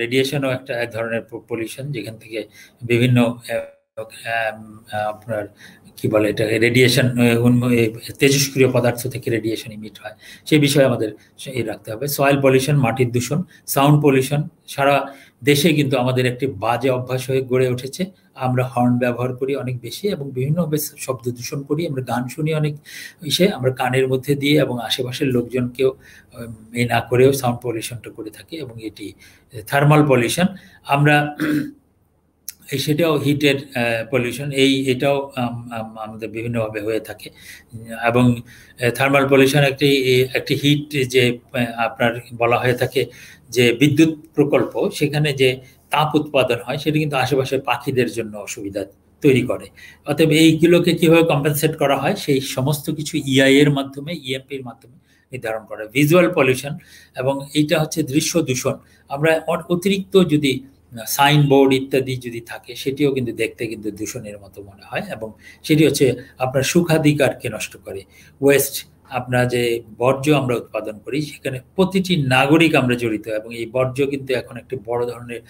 রেডিয়েশনও একটা এক ধরনের পলিউশন, যেখান থেকে বিভিন্ন আপনার কি বলে এটা রেডিয়েশন, তেজস্ক্রিয় পদার্থ থেকে রেডিয়েশন ইমিট হয়, সেই বিষয়ে আমাদের রাখতে হবে। সয়েল পলিউশন, মাটির দূষণ, সাউন্ড পলিউশন, সারা দেশে কিন্তু আমাদের একটি বাজে অভ্যাস হয়ে গড়ে উঠেছে। আমরা হর্ন ব্যবহার করি অনেক বেশি এবং বিভিন্নভাবে শব্দ দূষণ করি, আমরা গান শুনি অনেক ইসে, আমরা কানের মধ্যে দিয়ে এবং আশেপাশের লোকজনকেও না করেও সাউন্ড পলিউশনটা করে থাকি। এবং এটি থার্মাল পলিউশন, আমরা সেটাও হিটের পলিউশন, এটাও আমাদের বিভিন্নভাবে হয়ে থাকে। এবং থার্মাল পলিউশন একটি হিট, যে আপনার বলা হয়ে থাকে যে বিদ্যুৎ প্রকল্প, সেখানে যে তাপ উৎপাদন হয় সেটা কিন্তু আশেপাশের পাখিদের জন্য অসুবিধা তৈরি করে। অতএব এইগুলোকে কিভাবে কম্পেনসেট করা হয়, সেই সমস্ত কিছু ইআই এর মাধ্যমে, ইএমপির মাধ্যমে নির্ধারণ করা। ভিজুয়াল পলিউশন, এবং এইটা হচ্ছে দৃশ্য দূষণ। আমরা অতিরিক্ত যদি সাইনবোর্ড ইত্যাদি যদি থাকে, সেটিও কিন্তু দেখতে কিন্তু দূষণের মতো মনে হয়, এবং সেটি হচ্ছে আপনার সুখাধিকারকে নষ্ট করে। ওয়েস্ট, আমরা যে বর্জ্য আমরা উৎপাদন করি, সেখানে প্রতিটি নাগরিক আমরা জড়িত, এবং এই বর্জ্য কিন্তু এখন একটি বড় ধরনের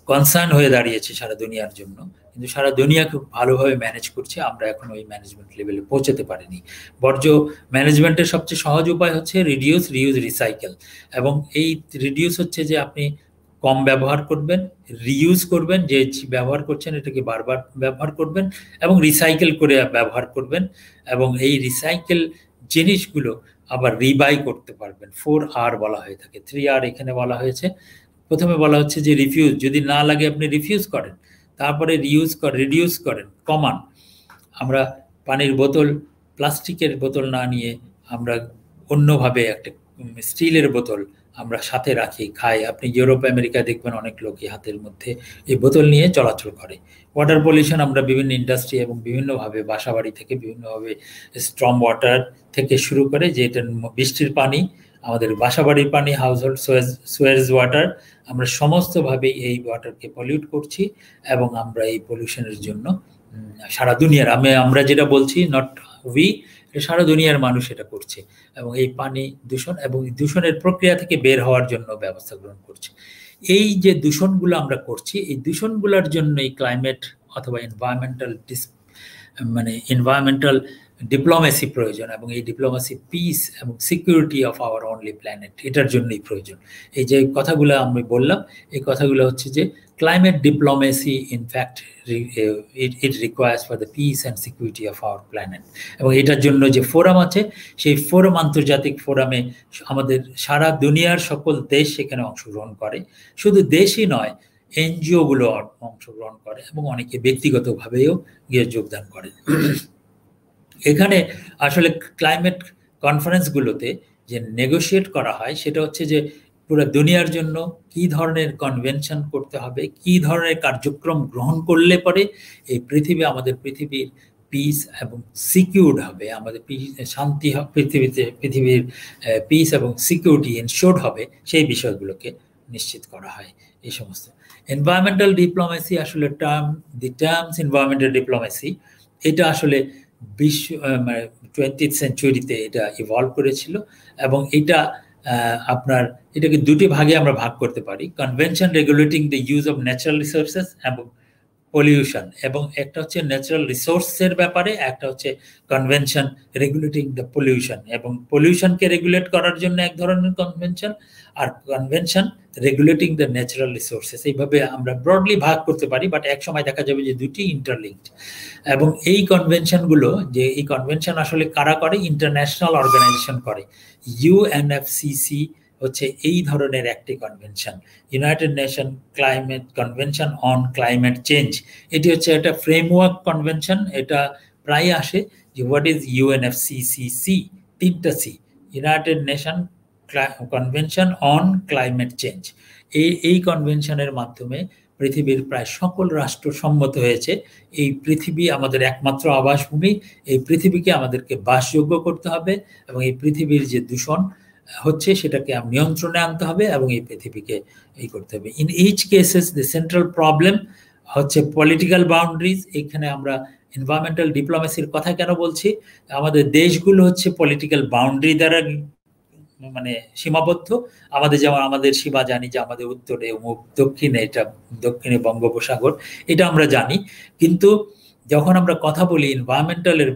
কনসার্ন হয়ে দাঁড়িয়েছে সারা দুনিয়ার জন্য, কিন্তু সারা দুনিয়া খুব ভালোভাবে ম্যানেজ করছে, আমরা এখন ওই ম্যানেজমেন্ট লেভেলে পৌঁছাতে পারিনি। বর্জ্য ম্যানেজমেন্টের সবচেয়ে সহজ উপায় হচ্ছে রিডিউস, রিউজ, রিসাইকেল। এবং এই রিডিউস হচ্ছে যে আপনি কম ব্যবহার করবেন, রিইউজ করবেন, যে ব্যবহার করছেন এটাকে বারবার ব্যবহার করবেন, এবং রিসাইকেল করে ব্যবহার করবেন। এবং এই রিসাইকেল জিনিসগুলো আবার রিবাই করতে পারবেন। 4R বলা হয়ে থাকে, 3R এখানে বলা হয়েছে। প্রথমে বলা হচ্ছে যে রিফিউজ, যদি না লাগে আপনি রিফিউজ করেন, তারপরে রিডিউস করেন, কমান। আমরা পানির বোতল, প্লাস্টিকের বোতল না নিয়ে আমরা অন্যভাবে একটা স্টিলের বোতল আমরা সাথে রাখি, খাই। আপনি ইউরোপ আমেরিকায় দেখবেন অনেক লোকই হাতের মধ্যে এই বোতল নিয়ে চলাচল করে। ওয়াটার পলিউশন, আমরা বিভিন্ন ইন্ডাস্ট্রি এবং বিভিন্নভাবে বাসাবাড়ি থেকে বিভিন্নভাবে স্ট্রম ওয়াটার থেকে শুরু করে, যে এটা বৃষ্টির পানি, আমাদের বাসাবাড়ির পানি, হাউসহোল্ড সুয়েজ ওয়াটার, আমরা সমস্তভাবে এই ওয়াটারকে পলিউট করছি। এবং আমরা এই পলিউশনের জন্য সারা দুনিয়ার, আমরা যেটা বলছি, নট উই, সারা দুনিয়ার মানুষ এটা করছে, এবং এই পানি দূষণ এবং দূষণের প্রক্রিয়া থেকে বের হওয়ার জন্য ব্যবস্থা গ্রহণ করছে। এই যে দূষণগুলো আমরা করছি, এই দূষণগুলোর জন্য এই ক্লাইমেট অথবা এনভায়রনমেন্টাল ডিপ্লোমেসি প্রয়োজন, এবং এই ডিপ্লোমেসি পিস এবং security of our only planet, এটার জন্যই প্রয়োজন। এই যে কথাগুলো আমি বললাম, এই কথাগুলো হচ্ছে যে climate diplomacy in fact it requires for the piece and security of our planet. এবং এটার জন্য যে ফোরাম আছে, সেই ফোরাম, আন্তর্জাতিক ফোরামে আমাদের সারা দুনিয়ার সকল দেশ সেখানে অংশগ্রহণ করে। শুধু দেশই নয়, এনজিওগুলো অংশগ্রহণ করে, এবং অনেকে ব্যক্তিগতভাবেও গিয়ে যোগদান করে। এখানে আসলে ক্লাইমেট কনফারেন্সগুলোতে যে নেগোশিয়েট করা হয়, সেটা হচ্ছে যে পুরো দুনিয়ার জন্য কি ধরনের কনভেনশন করতে হবে, কি ধরনের কার্যক্রম গ্রহণ করলে পরে এই আমাদের পৃথিবীর পিস এবং সিকিউরড হবে, আমাদের শান্তি পৃথিবীর পিস এবং সিকিউরিটি এনশোর্ড হবে, সেই বিষয়গুলোকে নিশ্চিত করা হয়। এই সমস্ত এনভায়রনমেন্টাল ডিপ্লোমেসি, আসলে টার্মস এনভায়রনমেন্টাল ডিপ্লোমেসি, এটা আসলে 20th সেঞ্চুরিতে এটা ইভলভ করেছিল। এবং এটা এটাকে দুটি ভাগে আমরা ভাগ করতে পারি, convention regulating the use of natural resources এবং পলিউশন, এবং একটা হচ্ছে ন্যাচারাল রিসোর্সের ব্যাপারে, একটা হচ্ছে কনভেনশন রেগুলেটিং দ্য পলিউশন। এবং পলিউশনকে রেগুলেট করার জন্য এক ধরনের কনভেনশন, আর convention regulating the natural resources, এইভাবে আমরা ব্রডলি ভাগ করতে পারি। বাট এক সময় দেখা যাবে যে দুটি ইন্টারলিঙ্কড। এবং এই কনভেনশনগুলো, যে এই কনভেনশন আসলে কারা করে, ইন্টারন্যাশনাল অর্গানাইজেশন করে। ইউএনএফসিসি হচ্ছে এই ধরনের একটি convention, United nation climate convention on climate change. এটি হচ্ছে একটা ফ্রেমওয়ার্ক কনভেনশন। এটা প্রায় আসে যে হোয়াট ইজ ইউএনএফসিসি, 3টা C, United Nation convention on climate change. এই কনভেনশনের মাধ্যমে পৃথিবীর প্রায় সকল রাষ্ট্র সম্মত হয়েছে এই পৃথিবী আমাদের একমাত্র আবাসভূমি, এই পৃথিবীকে আমাদেরকে বাসযোগ্য করতে হবে এবং এই পৃথিবীর যে দূষণ হচ্ছে সেটাকে নিয়ন্ত্রণে আনতে হবে এবং এই পৃথিবীকে এই করতে হবে। In each cases the central problem হচ্ছে পলিটিক্যাল বাউন্ডারিজ। এখানে আমরা এনভায়রনমেন্টাল ডিপ্লোমেসির কথা কেন বলছি, আমাদের দেশগুলো হচ্ছে পলিটিক্যাল বাউন্ডারি দ্বারা মানে সীমাবদ্ধ। আমাদের যেমন আমাদের সীমা জানি যে আমাদের উত্তরে দক্ষিণে এটা দক্ষিণে বঙ্গোপসাগর, এটা আমরা জানি। কিন্তু যখন আমরা কথা বলি এনভায়রনমেন্টালের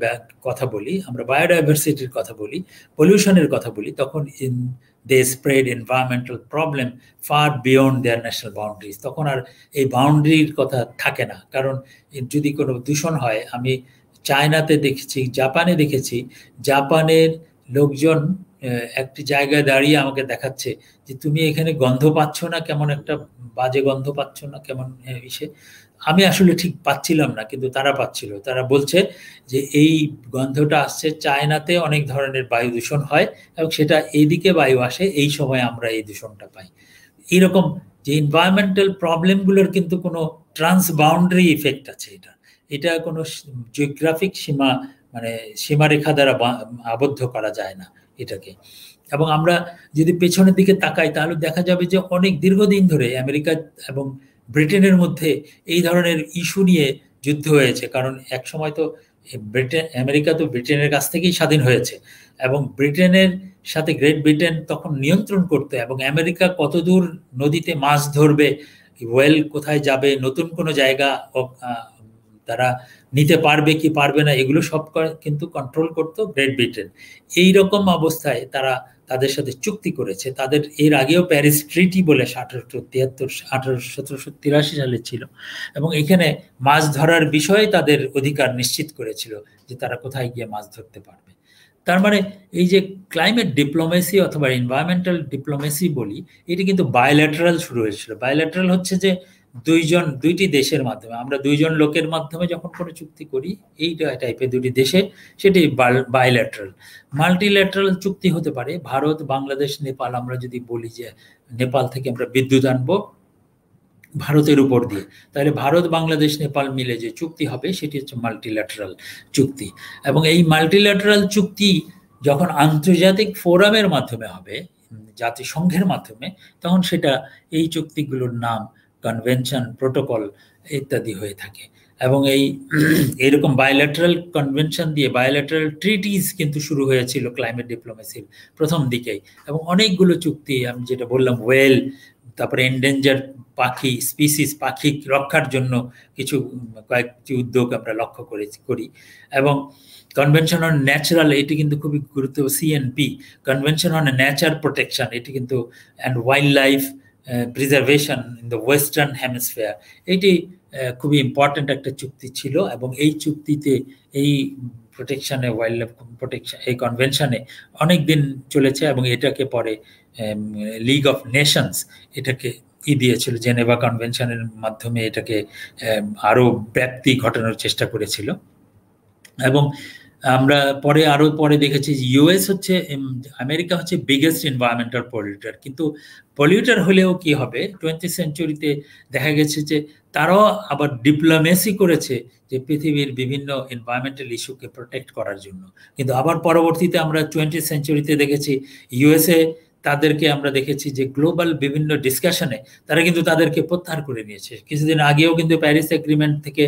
কথা বলি, আমরা বায়োডাইভার্সিটির কথা বলি, পলিউশনের কথা বলি, তখন they spread environmental problem far beyond their national boundaries. তখন আর এই বাউন্ডারির কথা থাকে না, কারণ যদি কোনো দূষণ হয়, আমি চায়নাতে দেখেছি, জাপানে দেখেছি, জাপানের লোকজন একটি জায়গায় দাঁড়িয়ে আমাকে দেখাচ্ছে যে তুমি এখানে গন্ধ পাচ্ছ না, কেমন একটা বাজে গন্ধ পাচ্ছ না, কেমন ইসে। আমি আসলে ঠিক পাচ্ছিলাম না, কিন্তু তারা পাচ্ছিল। তারা বলছে যে এই গন্ধটা আসছে, চায়নাতে অনেক ধরনের বায়ু দূষণ হয় এবং সেটা এইদিকে বায়ু আসে, এই সময় আমরা এই দূষণটা পাই। এইরকম যে এনভায়রনমেন্টাল প্রবলেমগুলোর কিন্তু কোনো ট্রান্স বাউন্ডারি ইফেক্ট আছে। এটা কোনো জিওগ্রাফিক সীমা মানে সীমারেখা দ্বারা আবদ্ধ করা যায় না এটাকে। এবং আমরা যদি পেছনের দিকে তাকাই তাহলে দেখা যাবে যে অনেক দীর্ঘদিন ধরে আমেরিকা এবং ব্রিটেনের মধ্যে এই ধরনের ইস্যু নিয়ে যুদ্ধ হয়েছে। কারণ এক সময় তো আমেরিকা তো ব্রিটেনের কাছ থেকেই স্বাধীন হয়েছে এবং ব্রিটেনের সাথে গ্রেট ব্রিটেন তখন নিয়ন্ত্রণ করতে, এবং আমেরিকা কতদূর নদীতে মাছ ধরবে, ওয়েল কোথায় যাবে, নতুন কোনো জায়গা তারা নিতে পারবে কি পারবে না, এগুলো সব কিন্তু কন্ট্রোল করতো গ্রেট ব্রিটেন। এই রকম অবস্থায় তারা তাদের সাথে চুক্তি করেছে। তাদের এর আগেও প্যারিস ট্রিটি বলে 1783 সালে ছিল, এবং এখানে মাছ ধরার বিষয়ে তাদের অধিকার নিশ্চিত করেছিল যে তারা কোথায় গিয়ে মাছ ধরতে পারবে। তার মানে এই যে ক্লাইমেট ডিপ্লোমেসি অথবা এনভায়রনমেন্টাল ডিপ্লোমেসি বলি, এটি কিন্তু বায়োল্যাটারাল শুরু হয়েছিল। বায়োল্যাটারাল হচ্ছে যে দুইটি দেশের মাধ্যমে, আমরা দুইজন লোকের মাধ্যমে যখন কোনো চুক্তি করি এই টাইপের দুটি দেশে, সেটি বায়োল্যাটারাল। মাল্টিল্যাটারাল চুক্তি হতে পারে ভারত, বাংলাদেশ, নেপাল। আমরা যদি বলি যে নেপাল থেকে আমরা বিদ্যুৎ আনবো ভারতের উপর দিয়ে, তাহলে ভারত, বাংলাদেশ, নেপাল মিলে যে চুক্তি হবে সেটি হচ্ছে মাল্টিল্যাটারাল চুক্তি। এবং এই মাল্টিল্যাটারাল চুক্তি যখন আন্তর্জাতিক ফোরামের মাধ্যমে হবে, জাতিসংঘের মাধ্যমে, তখন সেটা এই চুক্তিগুলোর নাম কনভেনশন, প্রোটোকল ইত্যাদি হয়ে থাকে। এবং এইরকম বায়োল্যাটারাল কনভেনশন দিয়ে বায়োল্যাটারাল ট্রিটিজ কিন্তু শুরু হয়েছিল ক্লাইমেট ডিপ্লোমেসির প্রথম দিকেই। এবং অনেকগুলো চুক্তি, আমি যেটা বললাম ওয়েল, তারপরে এন্ডেঞ্জার পাখি স্পিসিস, পাখি রক্ষার জন্য কয়েকটি উদ্যোগ আমরা লক্ষ্য করি। এবং কনভেনশন অন ন্যাচারাল, এটি কিন্তু খুবই গুরুত্বপূর্ণ, CNP, convention on nature protection, এটি কিন্তু and wild life preservation in the western hemisphere, এটি খুবই ইম্পর্টেন্ট একটা চুক্তি ছিল। এবং এই চুক্তিতে এই প্রোটেকশনে, ওয়াইল্ড লাইফ প্রোটেকশন, এই কনভেনশনে অনেক দিন চলেছে এবং এটাকে পরে লিগ অফ নেশনস এটাকে দিয়েছিল, জেনেভা কনভেনশনের মাধ্যমে এটাকে আরো ব্যাপ্তি ঘটানোর চেষ্টা করেছিল। এবং আমরা পরে দেখেছি ইউএস হচ্ছে, আমেরিকা হচ্ছে বিগেস্ট এনভায়রনমেন্টাল পলিউটার। কিন্তু পলিউটার হলেও কি হবে, 20th সেঞ্চুরিতে দেখা গেছে যে তারাও আবার ডিপ্লোমেসি করেছে যে পৃথিবীর বিভিন্ন এনভায়রনমেন্টাল ইস্যুকে প্রোটেক্ট করার জন্য। কিন্তু আবার পরবর্তীতে আমরা 20th সেঞ্চুরিতে দেখেছি ইউএসএ, তাদেরকে আমরা দেখেছি যে গ্লোবাল বিভিন্ন ডিসকাশনে তারা কিন্তু তাদেরকে প্রত্যাহার করে নিয়েছে। কিছুদিন আগেও কিন্তু প্যারিস এগ্রিমেন্ট থেকে,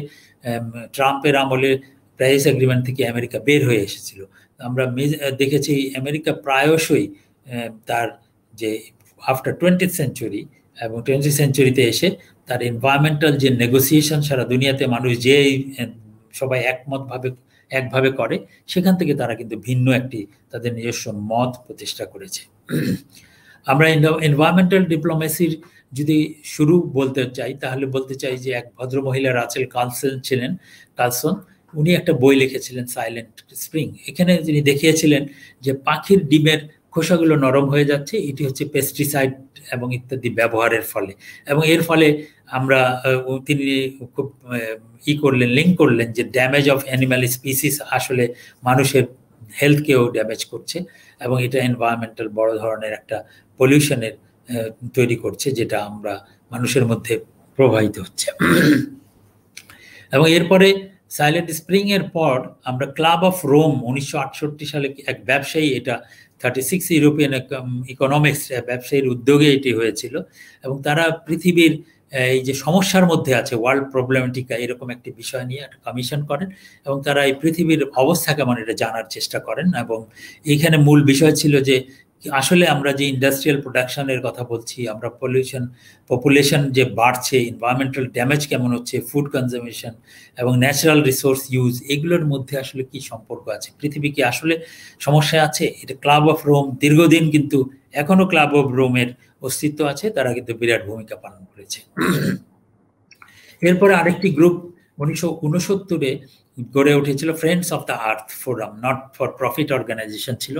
ট্রাম্পের আমলে প্যারিস এগ্রিমেন্ট থেকে আমেরিকা বের হয়ে এসেছিল। আমরা দেখেছি আমেরিকা প্রায়শই তার যে আফটার 20th সেঞ্চুরি এবং 20th সেঞ্চুরিতে এসে তার এনভায়রনমেন্টাল যে নেগোসিয়েশন সারা দুনিয়াতে মানুষ যে সবাই একভাবে করে, সেখান থেকে তারা কিন্তু ভিন্ন একটি তাদের নিজস্ব মত প্রতিষ্ঠা করেছে। আমরা এনভায়রনমেন্টাল ডিপ্লোমেসির যদি শুরু বলতে চাই তাহলে বলতে চাই যে এক ভদ্রমহিলা রাচেল কার্লসন, উনি একটা বই লিখেছিলেন সাইলেন্ট স্প্রিং। এখানে তিনি দেখিয়েছিলেন যে পাখির ডিমের খোসাগুলো নরম হয়ে যাচ্ছে, এটি হচ্ছে পেস্টিসাইড এবং ইত্যাদি ব্যবহারের ফলে। এবং এর ফলে তিনি খুব লিঙ্ক করলেন যে ড্যামেজ অফ অ্যানিম্যাল স্পিসিস আসলে মানুষের হেলথকেও ড্যামেজ করছে এবং এটা এনভায়রনমেন্টাল বড় ধরনের একটা পলিউশনের তৈরি করছে, যেটা আমরা মানুষের মধ্যে প্রবাহিত হচ্ছে। এবং এরপরে সাইলেন্ট স্প্রিং এর পর আমরা ক্লাব অফ রোম 1968 সালে এক ব্যবসায়ী, এটা 36 ইউরোপিয়ান ইকোনমিক্স ব্যবসায়ীর উদ্যোগে এটি হয়েছিল, এবং তারা পৃথিবীর এই যে সমস্যার মধ্যে আছে, ওয়ার্ল্ড প্রবলেমেটিকা, এরকম একটি বিষয় নিয়ে একটা কমিশন করেন, এবং তারা এই পৃথিবীর অবস্থা কেমন এটা জানার চেষ্টা করেন। এবং এইখানে মূল বিষয় ছিল যে আসলে আমরা যে ইন্ডাস্ট্রিয়াল প্রোডাকশনের কথা বলছি, আমরা পপুলেশন যে বাড়ছে, এনভায়রনমেন্টাল ড্যামেজ কেমন হচ্ছে, ফুড কনজামশন এবং ন্যাচারাল রিসোর্স ইউজ, এগুলোর মধ্যে আসলে কি সম্পর্ক আছে, পৃথিবী কি আসলে সমস্যায় আছে। এটা ক্লাব অফ রোম দীর্ঘদিন, কিন্তু এখনো ক্লাব অফ রোমের অস্তিত্ব আছে, তারা কিন্তু বিরাট ভূমিকা পালন করেছে। এরপরে আরেকটি গ্রুপ 1969-এ গড়ে উঠেছিল, friends of the earth forum, not for profit organisation ছিল,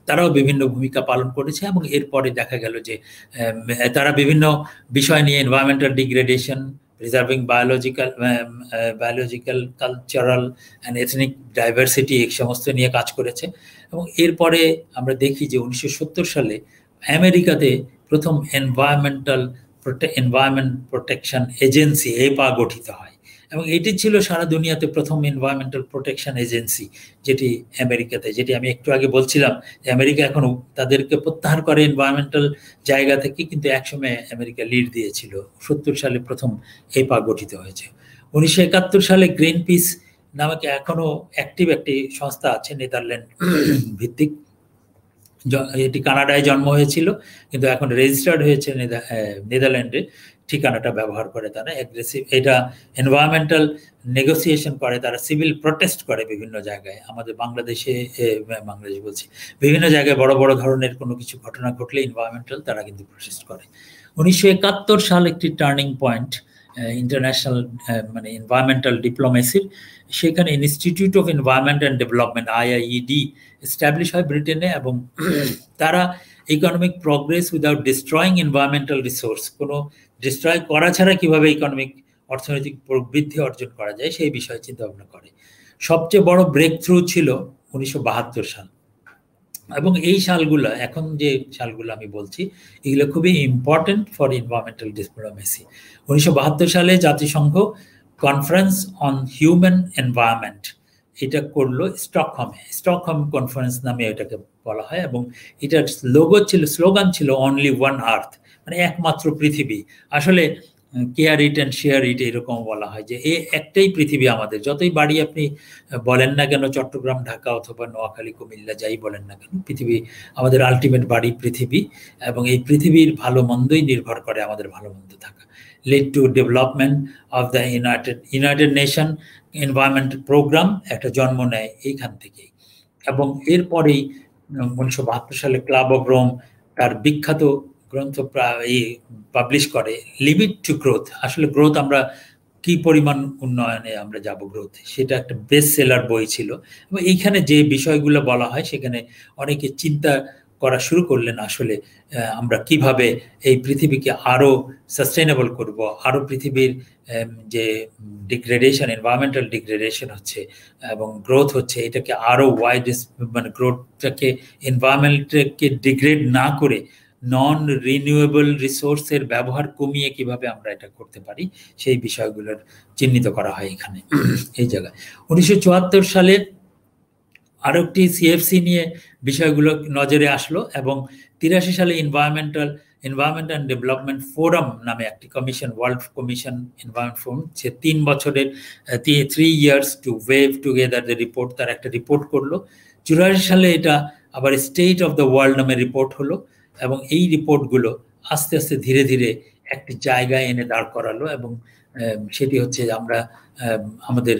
তারাও বিভিন্ন ভূমিকা পালন করেছে। এবং এরপরে দেখা গেল যে তারা বিভিন্ন বিষয় নিয়ে, environmental degradation, preserving biological cultural and ethnic diversity, এই সমস্ত নিয়ে কাজ করেছে। এবং এরপরে আমরা দেখি যে 1970 সালে আমেরিকাতে প্রথম এনভায়রনমেন্ট প্রোটেকশন এজেন্সি, EPA গঠিত হয়, এবং এটি ছিল সারা দুনিয়াতে প্রথম এনভায়রনমেন্টাল প্রোটেকশন এজেন্সি, যেটি আমেরিকাতে, যেটি আমি একটু আগে বলছিলাম যে আমেরিকা এখন তাদেরকে প্রত্যাহার করে এনভায়রনমেন্টাল জায়গা থেকে, কিন্তু একসময় আমেরিকা লিড দিয়েছিল। 70 সালে প্রথম EPA গঠিত হয়েছে। 1971 সালে গ্রিন পিস নামক এখনো অ্যাক্টিভ একটি সংস্থা আছে, নেদারল্যান্ড ভিত্তিক, এটি কানাডায় জন্ম হয়েছিল, কিন্তু এখন রেজিস্টার্ড হয়েছে নেদারল্যান্ডে, ঠিকানাটা ব্যবহার করে তারা অ্যাগ্রেসিভ, এটা এনভায়রনমেন্টাল নেগোসিয়েশন করে, তারা সিভিল প্রোটেস্ট করে বিভিন্ন জায়গায়। আমাদের বাংলাদেশ বলছি, বিভিন্ন জায়গায় বড় বড় ধরনের কোনো কিছু ঘটনা ঘটলে এনভায়রনমেন্টাল, তারা কিন্তু প্রোটেস্ট করে। 1971 সাল একটি টার্নিং পয়েন্ট ইন্টারন্যাশনাল মানে এনভায়রনমেন্টাল ডিপ্লোমেসির। সেখানে institute of environment and development, IIED, establish হয় ব্রিটেনে, এবং তারা economic progress without destroying environmental resource, কোনো ডিস্ট্রয় করা ছাড়া কিভাবে ইকোনমিক অর্থনৈতিক বৃদ্ধি অর্জন করা যায় সেই বিষয়ে চিন্তা ভাবনা করে। সবচেয়ে বড় ব্রেক থ্রু ছিল 1972 সাল, এবং এই সালগুলো, এখন যে সালগুলো আমি বলছি, এগুলো খুবই ইম্পর্টেন্ট ফর এনভায়রনমেন্টাল ডিপ্লোমেসি। 1972 সালে জাতিসংঘ কনফারেন্স অন হিউম্যান এনভায়রনমেন্ট এটা করলো স্টকহোমে, স্টকহোম কনফারেন্স নামে এটাকে বলা হয়, এবং এটার স্লোগান ছিল অনলি ওয়ান আর্থ, মানে একমাত্র পৃথিবী। আসলে care it and share it, এরকম বলা হয় যে একটাই পৃথিবী আমাদের, যতই বাড়ি আপনি বলেন না কেন, চট্টগ্রাম, ঢাকা অথবা নোয়াখালী, কুমিল্লা, যাই বলেন না কেন, পৃথিবী আমাদের আলটিমেট বাড়ি পৃথিবী, এবং এই পৃথিবীর ভালো মন্দই নির্ভর করে আমাদের ভালো মন্দ থাকা। Lead to development of the United Nation environment programme একটা জন্ম নেয় এইখান থেকেই। এবং এরপরেই 1972 সালে ক্লাব অফ রোম তার বিখ্যাত গ্রন্থ পাবলিশ করে, লিমিট টু গ্রোথ। আসলে গ্রোথ, আমরা কি পরিমাণ উন্নয়নে আমরা যাব গ্রোথ, সেটা একটা বেস্ট সেলার বই ছিল। এবং এইখানে যে বিষয়গুলো বলা হয়, সেখানে অনেকে চিন্তা করা শুরু করলেন, আসলে আমরা কিভাবে এই পৃথিবীকে আরো সাস্টেনেবল করব, আরো পৃথিবীর যে ডিগ্রেডেশন, এনভায়রনমেন্টাল ডিগ্রেডেশন হচ্ছে এবং গ্রোথ হচ্ছে, এটাকে আরো ওয়াইড, মানে গ্রোথটাকে, এনভায়রনমেন্টকে ডিগ্রেড না করে নন রিনিউয়েবল রিসোর্সের ব্যবহার কমিয়ে কিভাবে আমরা এটা করতে পারি, সেই বিষয়গুলোর চিহ্নিত করা হয় এখানে এই জায়গায়। 1974 সালে আরো একটি CFC নিয়ে বিষয়গুলো নজরে আসলো, এবং 83 সালে এনভায়রনমেন্ট অ্যান্ড ডেভেলপমেন্ট ফোরাম নামে একটি commission, world commission environment forum, সে 3 বছরের 3 years to wave together the report, তার একটা রিপোর্ট করলো। 84 সালে এটা আবার স্টেট অফ দ্য ওয়ার্ল্ড নামে রিপোর্ট হলো, এবং এই রিপোর্টগুলো আস্তে আস্তে ধীরে ধীরে একটি জায়গায় এনে দাঁড় করালো, এবং সেটি হচ্ছে আমরা আমাদের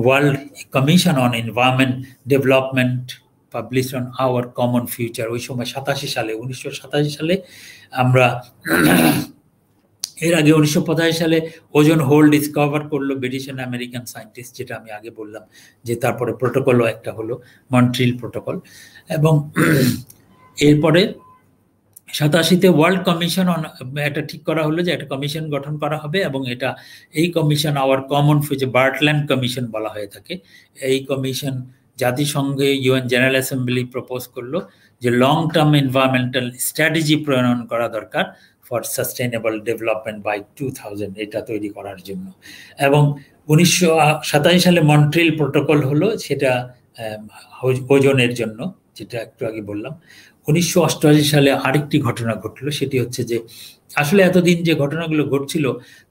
world commission on environment development publish on our common future. ওই সময় 1987 সালে আমরা, এর আগে 1985 সালে ওজন হোল ডিসকভার করলো ব্রিটিশ অ্যান্ড আমেরিকান সায়েন্টিস্ট, যেটা আমি আগে বললাম, যে তারপরে প্রোটোকলও একটা হলো, মন্ট্রিল প্রোটোকল। এবং এরপরে 87-তে ওয়ার্ল্ড কমিশন এটা ঠিক করা হলো যে একটা কমিশন গঠন করা হবে, এবং এটা, এই commission our common future, Brundtland commission বলা হয়ে থাকে। এই কমিশন জাতিসংঘে UN জেনারেল অ্যাসেম্বলি প্রপোজ করলো যে লং টার্ম এনভায়রনমেন্টাল স্ট্র্যাটেজি প্রণয়ন করা দরকার ফর সাস্টেইনেবল ডেভেলপমেন্ট বাই 2000 এটা তৈরি করার জন্য। এবং 1987 সালে মন্ট্রিল প্রোটোকল হলো, সেটা ওজনের জন্য, যেটা একটু আগে বললাম। 1988 সালে আরেকটি ঘটনা ঘটলো, সেটি হচ্ছে যে আসলে এতদিন যে ঘটনাগুলো ঘটছিল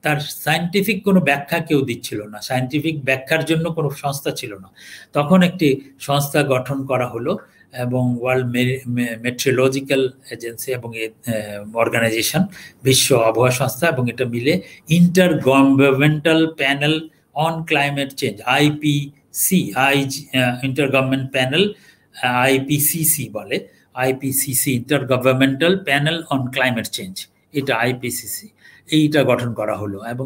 তার সায়েন্টিফিক কোনো ব্যাখ্যা কেউ দিচ্ছিল না, সায়েন্টিফিক ব্যাখ্যার জন্য কোনো সংস্থা ছিল না। তখন একটি সংস্থা গঠন করা হলো, এবং ওয়ার্ল্ড মেট্রোলজিক্যাল এজেন্সি এবং অর্গানাইজেশন, বিশ্ব আবহাওয়া সংস্থা, এবং এটা মিলে inter governmental panel on climate change, IPC, inter government panel, IPCC বলে, IPCC, inter governmental panel on climate change, এটা আইপিসিসি, এইটা গঠন করা হলো। এবং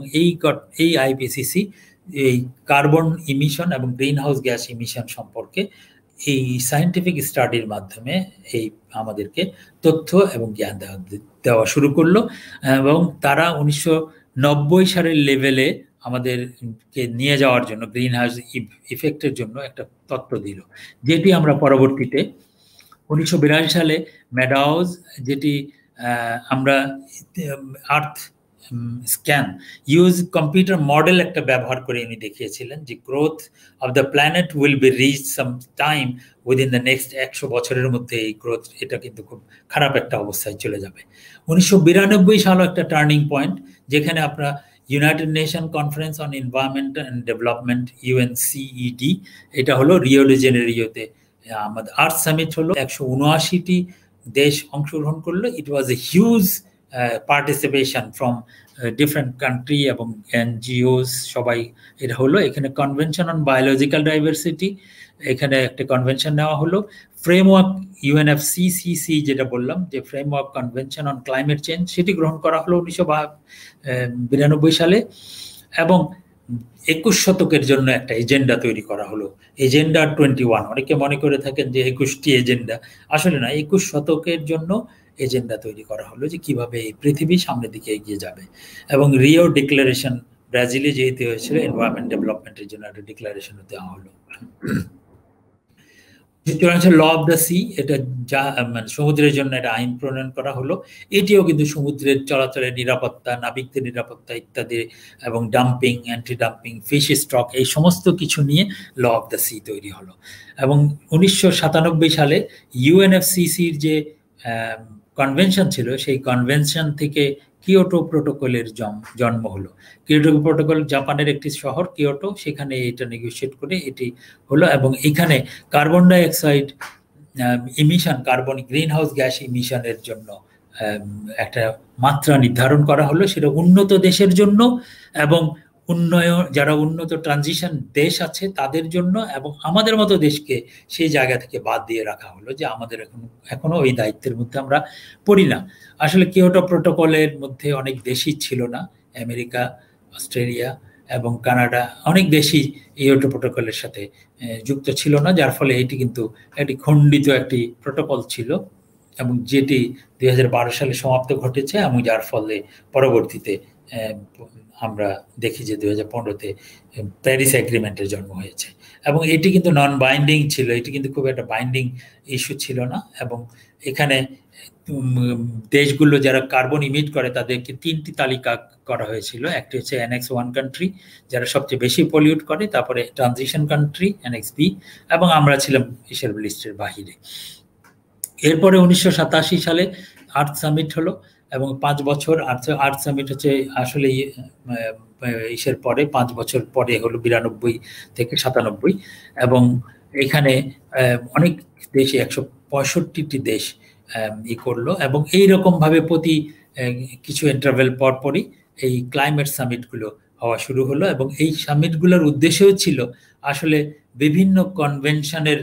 এই আইপিসিসি এই কার্বন ইমিশন এবং গ্রিন হাউস গ্যাস ইমিশন সম্পর্কে এই সায়েন্টিফিক স্টাডির মাধ্যমে এই আমাদেরকে তথ্য এবং জ্ঞান দেওয়া শুরু করলো। এবং তারা 1990 সালের লেভেলে আমাদেরকে নিয়ে যাওয়ার জন্য, গ্রিন হাউস ইফেক্টের জন্য একটা তত্ত্ব দিল, যেটি আমরা পরবর্তীতে 1982 সালে ম্যাডাউস, যেটি আমরা earth scan use computer model একটা ব্যবহার করে উনি দেখিয়েছিলেন যে growth of the planet will be reach some time within the next 100 বছরের মধ্যে এই গ্রোথ, এটা কিন্তু খুব খারাপ একটা অবস্থায় চলে যাবে। 1992 সালও একটা টার্নিং পয়েন্ট, যেখানে আপনারা United Nation conference on environment and development, UNCED, এটা হলো রিও ডি জেনেরিওতে আমাদের আর্থ সামিট হলো, 179টি দেশ অংশগ্রহণ করলো। It was a huge participation from different country এবং এনজিওস, সবাই এটা হলো। এখানে কনভেনশন অন বায়োলজিক্যাল ডাইভার্সিটি, এখানে একটা কনভেনশন নেওয়া হলো। ফ্রেমওয়ার্ক ইউএনএফসিসিসি, যেটা বললাম যে framework convention on climate change, সেটি গ্রহণ করা হলো 1992 সালে। এবং 21 শতকের জন্য একটা এজেন্ডা তৈরি করা হলো, এজেন্ডা 21। অনেকে মনে করে থাকেন যে 21টি এজেন্ডা, আসলে না, 21 শতকের জন্য এজেন্ডা তৈরি করা হলো, যে কিভাবে এই পৃথিবী সামনের দিকে এগিয়ে যাবে। এবং রিও ডিক্লারেশন, ব্রাজিলে যেহেতু হয়েছিল, এনভায়রনমেন্ট ডেভেলপমেন্টের জন্য একটা ডিক্লারেশন দেওয়া হলো। ল অফ দ্য সি, এটা যা মানে সমুদ্রের জন্য একটা আইন প্রণয়ন করা হলো। এটিও কিন্তু সমুদ্রের চলাচলের নিরাপত্তা, নাবিকদের নিরাপত্তা ইত্যাদি, এবং dumping, anti dumping, fish stock, এই সমস্ত কিছু নিয়ে ল অফ দ্য সি তৈরি হলো। এবং 1997 সালে ইউএনএফসিসির যে কনভেনশন ছিল, সেই কনভেনশন থেকে কিয়োটো প্রোটোকলের জন্ম হলো। কিয়োটো প্রোটোকল জাপানের একটি শহর কিয়োটো, সেখানে এটা নেগোশিয়েট করে এটি হলো। এবং এখানে carbon dioxide emission, carbon green house gas ইমিশনের জন্য একটা মাত্রা নির্ধারণ করা হলো, সেটা উন্নত দেশের জন্য এবং যারা উন্নত ট্রানজিশন দেশ আছে তাদের জন্য, এবং আমাদের মতো দেশকে সেই জায়গা থেকে বাদ দিয়ে রাখা হলো, যে আমাদের এখনো ওই দায়িত্বের মধ্যে আমরা পড়ি না। আসলে কিয়োটো প্রোটোকলের মধ্যে অনেক দেশই ছিল না, আমেরিকা, অস্ট্রেলিয়া এবং কানাডা, অনেক দেশই কিয়োটো প্রোটোকলের সাথে যুক্ত ছিল না, যার ফলে এটি কিন্তু একটি খণ্ডিত একটি প্রোটোকল ছিল, এবং যেটি 2012 সালে সমাপ্ত ঘটেছে, এবং যার ফলে পরবর্তীতে আমরা দেখি যে 2015-তে প্যারিস এগ্রিমেন্টের জন্ম হয়েছে। এবং এটি কিন্তু নন বাইন্ডিং ছিল, এটি কিন্তু খুব একটা বাইন্ডিং ইস্যু ছিল না। এবং এখানে দেশগুলো যারা কার্বন ইমিট করে তাদেরকে 3টি তালিকা করা হয়েছিল। একটি হচ্ছে NX 1 কান্ট্রি, যারা সবচেয়ে বেশি পলিউট করে, তারপরে ট্রানজিশন কান্ট্রি NX B, এবং আমরা ছিলাম এসব লিস্টের বাহিরে। এরপরে 1987 সালে আর্থ সামিট হলো, এবং 5 বছর আর্থ সামিট হচ্ছে আসলে ইসের পরে 5 বছর পরে হলো, 92 থেকে 97। এবং এখানে অনেক দেশে 165টি দেশ করলো, এবং এইরকম ভাবে প্রতি কিছু ইন্টারভেল পরপরই এই ক্লাইমেট সামিটগুলো হওয়া শুরু হলো। এবং এই সামিটগুলোর উদ্দেশ্যও ছিল আসলে বিভিন্ন কনভেনশনের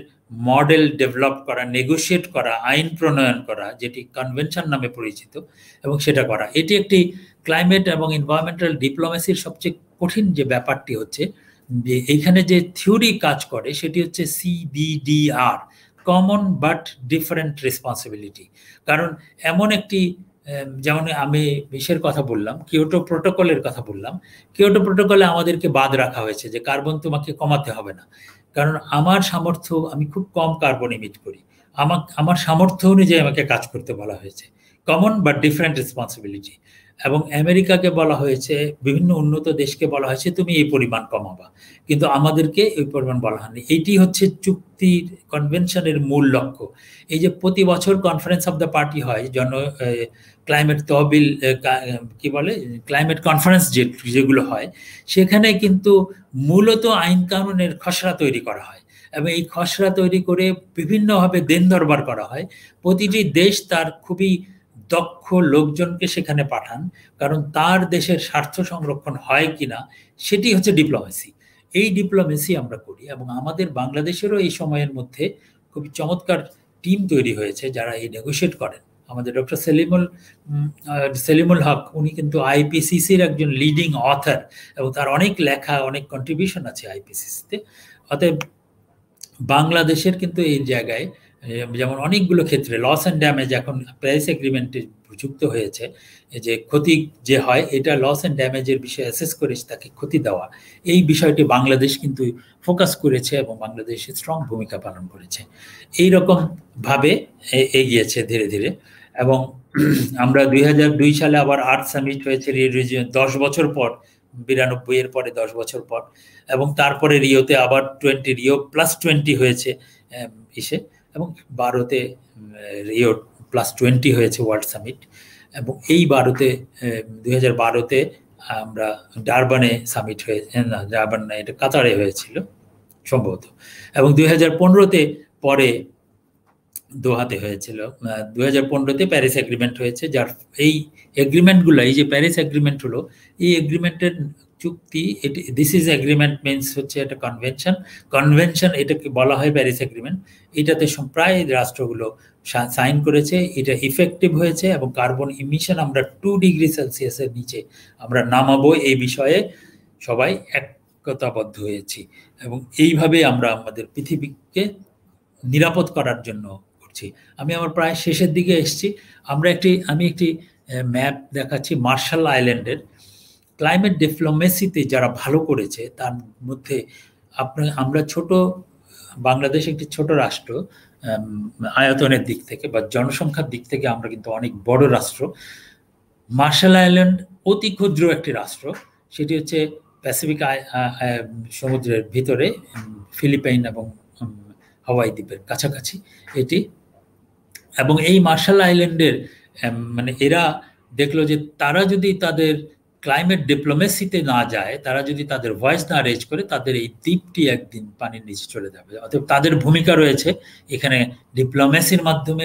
মডেল ডেভেলপ করা, নেগোশিয়েট করা, আইন প্রণয়ন করা, যেটি কনভেনশন নামে পরিচিত, এবং সেটা করা। এটি একটি ক্লাইমেট এবং এনভায়রনমেন্টাল ডিপ্লোমেসির সবচেয়ে কঠিন যে ব্যাপারটি হচ্ছে যে এইখানে যে থিওরি কাজ করে সেটি হচ্ছে CBDR, common but different responsibility. কারণ এমন একটি, যেমন আমি বিশের কথা বললাম, কিয়োটো প্রোটোকলের কথা বললাম, কিয়োটো প্রোটোকলে আমাদেরকে বাদ রাখা হয়েছে যে কার্বন তোমাকে কমাতে হবে না, কারণ আমার সামর্থ্য, আমি খুব কম কার্বন ইমিট করি, আমার সামর্থ্য অনুযায়ী আমাকে কাজ করতে বলা হয়েছে। Common but different responsibility. এবং আমেরিকাকে বলা হয়েছে, বিভিন্ন উন্নত দেশকে বলা হয়েছে তুমি এই পরিমাণ কমাবা, কিন্তু আমাদেরকে এই পরিমাণ বলা হয়নি। এইটি হচ্ছে চুক্তির কনভেনশনের মূল লক্ষ্য। এই যে প্রতি বছর কনফারেন্স অফ দ্য পার্টি হয়, ক্লাইমেট তহবিল কি বলে, ক্লাইমেট কনফারেন্স যেগুলো হয়, সেখানে কিন্তু মূলত আইন কানুনের খসড়া তৈরি করা হয় এবং এই খসড়া তৈরি করে বিভিন্নভাবে দেন দরবার করা হয়। প্রতিটি দেশ তার খুবই দক্ষ লোকজনকে সেখানে পাঠান, কারণ তার দেশের স্বার্থ সংরক্ষণ হয় কিনা সেটি হচ্ছে ডিপ্লোমেসি। এই ডিপ্লোমেসি আমরা করি এবং আমাদের বাংলাদেশেরও এই সময়ের মধ্যে খুবই চমৎকার টিম তৈরি হয়েছে যারা এই নেগোশিয়েট করেন। আমাদের ডক্টর সেলিমুল হক, উনি কিন্তু আইপিসিসির একজন লিডিং অথর এবং তার অনেক লেখা, অনেক কন্ট্রিবিউশন আছে আইপিসিসিতে। অতএব বাংলাদেশের কিন্তু এই জায়গায় যেমন অনেকগুলো ক্ষেত্রে লস অ্যান্ড ড্যামেজ এখন প্যারিস এগ্রিমেন্টে যুক্ত হয়েছে, যে ক্ষতি যে হয় এটা লস অ্যান্ড ড্যামেজের বিষয়ে অ্যাসেস করে তাকে ক্ষতি দেওয়া, এই বিষয়টি বাংলাদেশ কিন্তু ফোকাস করেছে এবং বাংলাদেশ স্ট্রং ভূমিকা পালন করেছে। এইরকম ভাবে এগিয়েছে ধীরে ধীরে। এবং আমরা 2002 সালে আবার আর্থ সামিট হয়েছে 10 বছর পর, 92 এর পরে 10 বছর পর, এবং তারপরে রিওতে আবার রিও +20 হয়েছে ইসে, এবং 12তে রিও +20 হয়েছে ওয়ার্ল্ড সামিট। এবং এই 2012তে আমরা ডারবানে সামিট হয়েছে, না ডারবান না, এটা কাতারে হয়েছিল সম্ভবত, এবং 2015তে পরে দোহাতে হয়েছিল। 2015তে প্যারিস এগ্রিমেন্ট হয়েছে, যার এই এগ্রিমেন্টগুলো, এই যে প্যারিস এগ্রিমেন্ট হলো, এই এগ্রিমেন্টের চুক্তি, দিস ইজ এগ্রিমেন্ট মিনস হচ্ছে একটা কনভেনশন, এটাকে বলা হয় প্যারিস এগ্রিমেন্ট। এটাতে প্রায় রাষ্ট্রগুলো সাইন করেছে, এটা ইফেক্টিভ হয়েছে এবং কার্বন ইমিশন আমরা 2 ডিগ্রি সেলসিয়াসের নিচে আমরা নামাবো, এই বিষয়ে সবাই একতাবদ্ধ হয়েছি। এবং এইভাবে আমরা আমাদের পৃথিবীকে নিরাপদ করার জন্য করছি। আমি আমার প্রায় শেষের দিকে এসেছি। আমি একটি ম্যাপ দেখাচ্ছি মার্শাল আইল্যান্ডের। ক্লাইমেট ডিপ্লোমেসিতে যারা ভালো করেছে তার মধ্যে আমরা বাংলাদেশ একটি ছোট রাষ্ট্র, আয়তনের দিক থেকে বা জনসংখ্যার দিক থেকে আমরা কিন্তু অনেক বড় রাষ্ট্র। মার্শাল আইল্যান্ড অতি ক্ষুদ্র একটি রাষ্ট্র, সেটি হচ্ছে প্যাসিফিক সমুদ্রের ভিতরে, ফিলিপাইন এবং হাওয়াই দ্বীপের কাছাকাছি এটি। এবং এই মার্শাল আইল্যান্ডের মানে এরা দেখলো যে তারা যদি তাদের ক্লাইমেট ডিপ্লোমেসিতে না যায়, তারা যদি তাদের ভয়েস না রেজ করে, তাদের এই দ্বীপটি একদিন পানির নিচে চলে যাবে। অতএব তাদের ভূমিকা রয়েছে এখানে ডিপ্লোমেসির মাধ্যমে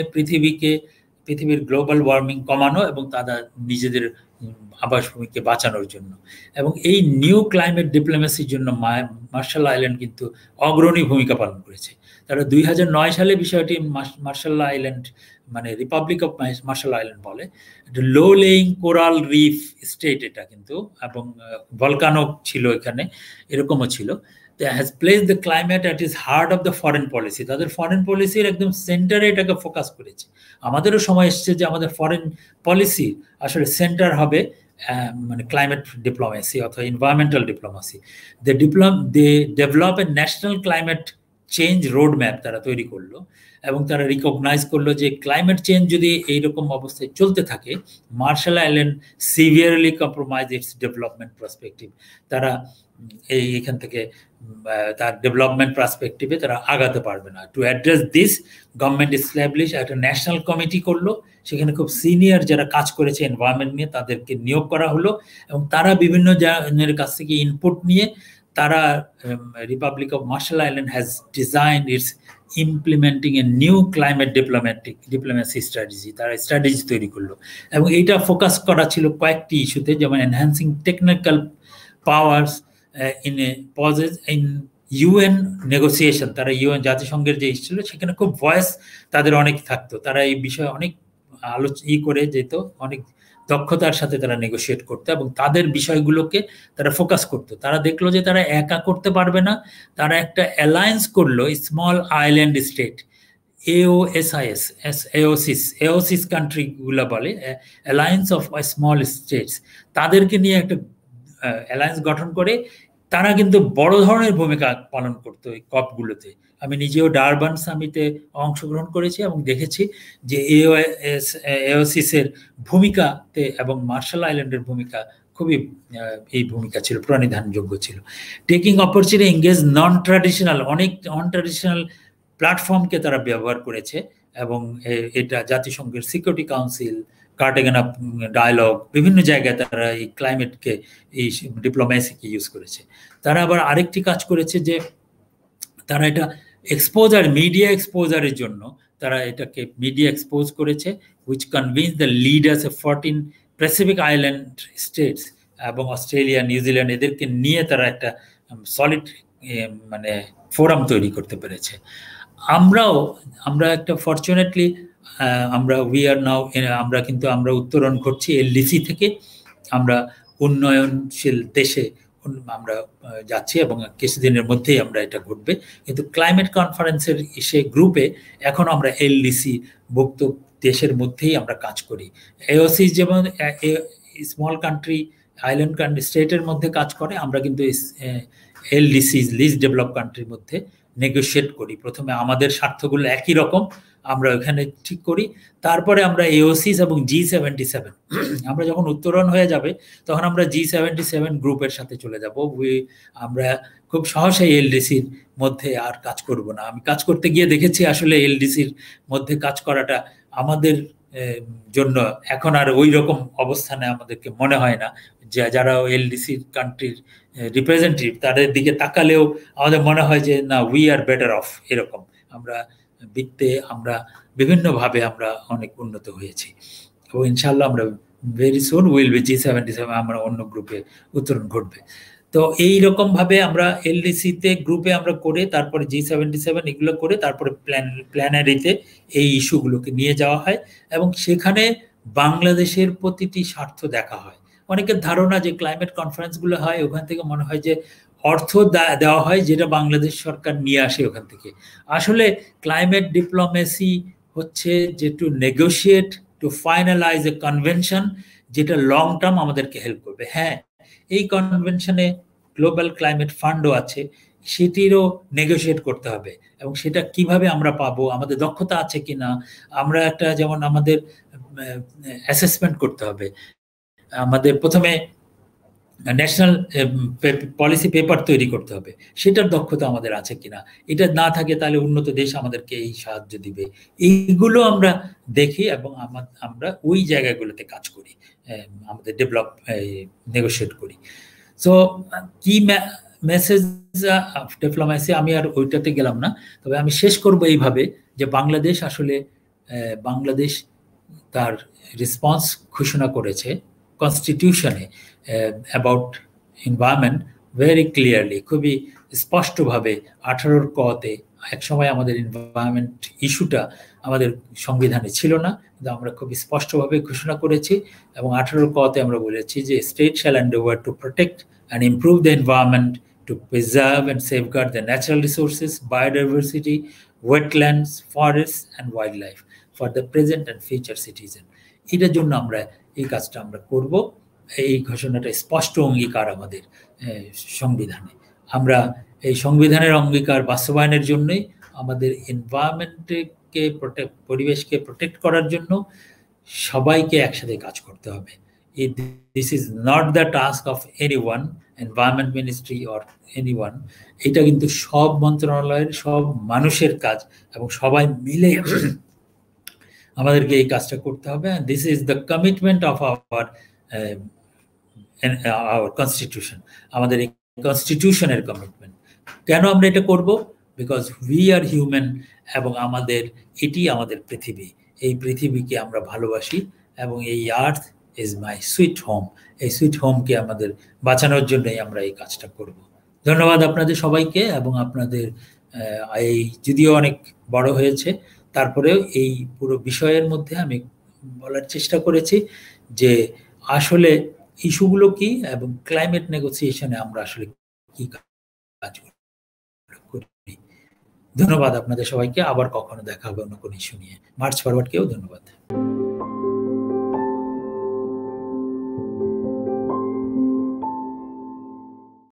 পৃথিবীর গ্লোবাল ওয়ার্মিং কমানো এবং তারা নিজেদের আবাসভূমিকে বাঁচানোর জন্য। এবং এই নিউ ক্লাইমেট ডিপ্লোমেসির জন্য মার্শাল আইল্যান্ড কিন্তু অগ্রণী ভূমিকা পালন করেছে। তারা 2009 সালে বিষয়টি মার্শাল আইল্যান্ড মানে রিপাবলিক অফ মার্শাল আইল্যান্ড বলে, লো লেইং কোরাল রিফ স্টেট এটা কিন্তু, এবং ভলকানো ছিল এখানে, এরকমও ছিল। has placed the climate at its heart of the foreign policy. তাদের ফরেন পলিসির একদম সেন্টারে এটাকে ফোকাস করেছে। আমাদেরও সময় এসেছে যে আমাদের ফরেন পলিসি আসলে সেন্টার হবে মানে ক্লাইমেট ডিপ্লোমেসি অথবা environmental diplomacy. They develop a national climate change road map তারা তৈরি করলো এবং তারা রিকগনাইজ করলো যে ক্লাইমেট চেঞ্জ যদি এইরকম অবস্থায় চলতে থাকে, Marshall Island severely compromise its development perspective. তারা এইখান থেকে তার ডেভেলপমেন্ট পার্সপেক্টিভে তারা আগাতে পারবে না। To address this, government establish একটা ন্যাশনাল কমিটি করলো, সেখানে খুব সিনিয়র যারা কাজ করেছে এনভায়রনমেন্ট নিয়ে তাদেরকে নিয়োগ করা হলো এবং তারা বিভিন্ন জনের কাছ থেকে ইনপুট নিয়ে তারা republic of Marshall Island has design its implementing a new climate diplomacy strategy. তারা স্ট্র্যাটেজি তৈরি করলো এবং এইটা ফোকাস করা ছিল কয়েকটি ইস্যুতে, যেমন enhancing technical powers in UN negotiation. তারা ইউএন জাতিসংঘের যে ছিল সেখানে খুব ভয়েস তাদের অনেক থাকতো, তারা এই বিষয়ে অনেক করে যেত, অনেক দক্ষতার সাথে তারা নেগোশিয়েট করতো এবং তাদের বিষয়গুলোকে তারা ফোকাস করতো। তারা দেখলো যে তারা একা করতে পারবে না, তারা একটা অ্যালায়েন্স করলো স্মল আইল্যান্ড স্টেট, এওসিস কান্ট্রিগুলো বলে, অ্যালায়েন্স অফ স্মল স্টেটস, তাদেরকে নিয়ে একটা অ্যালায়েন্স গঠন করে তারা কিন্তু বড় ধরনের ভূমিকা পালন করতো এই কপগুলোতে। আমি নিজেও ডারবান সামিটে অংশগ্রহণ করেছি এবং দেখেছি যে এওসিস এর ভূমিকাতে এবং মার্শাল আইল্যান্ডের ভূমিকা খুবই এই ভূমিকা ছিল, প্রণিধানযোগ্য ছিল। টেকিং অপরচুনিটি এঙ্গেজ নন ট্র্যাডিশনাল, অনেক নন ট্র্যাডিশনাল প্ল্যাটফর্মকে তারা ব্যবহার করেছে এবং এটা জাতিসংঘের সিকিউরিটি কাউন্সিল, কার্টেগানা ডায়ালগ, বিভিন্ন জায়গায় তারা এই ক্লাইমেটকে, এই ডিপ্লোম্যাসিকে ইউজ করেছে। তারা আবার আরেকটি কাজ করেছে যে তারা এটা এক্সপোজার, মিডিয়া এক্সপোজারের জন্য তারা এটাকে মিডিয়া এক্সপোজ করেছে, which convince the leaders of 14 Pacific island states এবং অস্ট্রেলিয়া, নিউজিল্যান্ড, এদেরকে নিয়ে তারা একটা সলিড মানে ফোরাম তৈরি করতে পেরেছে। আমরা একটা ফরচুনেটলি আমরা উই আর নাও, আমরা উত্তরণ ঘটছি এলডিসি থেকে, আমরা উন্নয়নশীল দেশে আমরা যাচ্ছি এবং কিছুদিনের মধ্যেই আমরা এটা ঘটবে। কিন্তু ক্লাইমেট কনফারেন্সের সে গ্রুপে এখন আমরা এলডিসি ভুক্ত দেশের মধ্যেই আমরা কাজ করি। এওসি যেমন স্মল কান্ট্রি, আইল্যান্ড কান্ট্রি, স্টেটের মধ্যে কাজ করে, আমরা কিন্তু এলডিসি, লিস্ট ডেভেলপ কান্ট্রির মধ্যে নেগোশিয়েট করি। প্রথমে আমাদের স্বার্থগুলো একই রকম আমরা ওখানে ঠিক করি, তারপরে আমরা এওসিস এবং G77 আমরা যখন উত্তরণ হয়ে যাবে তখন আমরা G77 গ্রুপের সাথে চলে যাব। আমরা খুব সহসাই এলডিসির মধ্যে আর কাজ করব না। আমি কাজ করতে গিয়ে দেখেছি আসলে এলডিসির মধ্যে কাজ করাটা আমাদের জন্য এখন আর ওই রকম অবস্থানে আমাদেরকে মনে হয় না। যারা এলডিসির কান্ট্রির রিপ্রেজেন্টেটিভ তাদের দিকে তাকালেও আমাদের মনে হয় যে না, উই আর বেটার অফ, এরকম। আমরা বিত্তে, আমরা বিভিন্নভাবে আমরা অনেক উন্নত হয়েছি এবং ইনশাল্লাহ আমরা very soon will be G77, আমরা অন্য গ্রুপে উত্তরণ ঘটবে। তো এইরকম ভাবে আমরা এলডিসিতে গ্রুপে আমরা করে, তারপরে G77 এগুলো করে, তারপরে প্ল্যানারিতে এই ইস্যুগুলোকে নিয়ে যাওয়া হয় এবং সেখানে বাংলাদেশের প্রতিটি স্বার্থ দেখা হয়। অনেকের ধারণা যে ক্লাইমেট কনফারেন্সগুলো হয় ওখান থেকে মনে হয় যে অর্থ দেওয়া হয়, যেটা বাংলাদেশ সরকার নিয়ে আসে ওখান থেকে। আসলে ক্লাইমেট ডিপ্লোমেসি হচ্ছে যে টু নেগোশিয়েট, টু ফাইনালাইজ এ কনভেনশন, যেটা লং টার্ম আমাদেরকে হেল্প করবে। হ্যাঁ, এই কনভেনশনে গ্লোবাল ক্লাইমেট ফান্ডও আছে, সেটিরও নেগোশিয়েট করতে হবে এবং সেটা কিভাবে আমরা পাবো, আমাদের দক্ষতা আছে কিনা, আমরা একটা যেমন আমাদের অ্যাসেসমেন্ট করতে হবে। আমাদের প্রথমে ন্যাশনাল পলিসি পেপার তৈরি করতে হবে, সেটার দক্ষতা আমাদের আছে কিনা। এটা না থাকে তাহলে উন্নত দেশ আমাদেরকে এই সাহায্য দিবে। এইগুলো আমরা দেখি এবং আমরা ওই জায়গাগুলোতে কাজ করি, আমাদের ডেভেলপ নেগোশিয়েট করি। সো কি মেসেজ অফ ডিপ্লোম্যাসি, আমি আর ওইটাতে গেলাম না, তবে আমি শেষ করব এইভাবে যে বাংলাদেশ আসলে তার রেসপন্স ঘোষণা করেছে কনস্টিটিউশনে অ্যাবাউট এনভায়রনমেন্ট ভেরি ক্লিয়ারলি, খুবই স্পষ্টভাবে 18 কতে। একসময় আমাদের এনভায়রনমেন্ট ইস্যুটা আমাদের সংবিধানে ছিল না, কিন্তু আমরা খুব স্পষ্টভাবে ঘোষণা করেছি এবং 18 কতে আমরা বলেছি যে state shall Endeavour to protect and improve the environment, two preserve and safeguard the natural resources, biodiversity, wetlands, forest and wild life for the present and future citizen. এটার জন্য আমরা এই কাজটা আমরা করব। এই ঘোষণাটা স্পষ্ট অঙ্গীকার আমাদের সংবিধানে। আমরা এই সংবিধানের অঙ্গীকার বাস্তবায়নের জন্যই আমাদের এনভায়রনমেন্টকে পরিবেশকে প্রোটেক্ট করার জন্য সবাইকে একসাথে কাজ করতে হবে। This is not the task of anyone, environment ministry or anyone. এটা কিন্তু সব মন্ত্রণালয়ের, সব মানুষের কাজ এবং সবাই মিলে আমাদেরকে এই কাজটা করতে হবে। This is the commitment of our constitution, আমাদের এই কনস্টিটিউশনের কমিটমেন্ট। কেন আমরা এটা করব? বিকজ উই আর হিউম্যান এবং এটি আমাদের পৃথিবী। এই পৃথিবীকে আমরা ভালোবাসি এবং এই earth is my sweet home. এই সুইট হোমকে আমাদের বাঁচানোর জন্যই আমরা এই কাজটা করব। ধন্যবাদ আপনাদের সবাইকে এবং আপনাদের এই যদিও অনেক বড় হয়েছে, তারপরেও এই পুরো বিষয়ের মধ্যে আমি বলার চেষ্টা করেছি যে আসলে ইস্যুগুলো কি এবং ক্লাইমেট নেগোসিয়েশনে আমরা আসলে কি কাজ করি। ধন্যবাদ আপনাদের সবাইকে। আবার কখনো দেখা হবে অন্য কোনো ইস্যু নিয়ে। মার্চ ফরওয়ার্ডকেও ধন্যবাদ।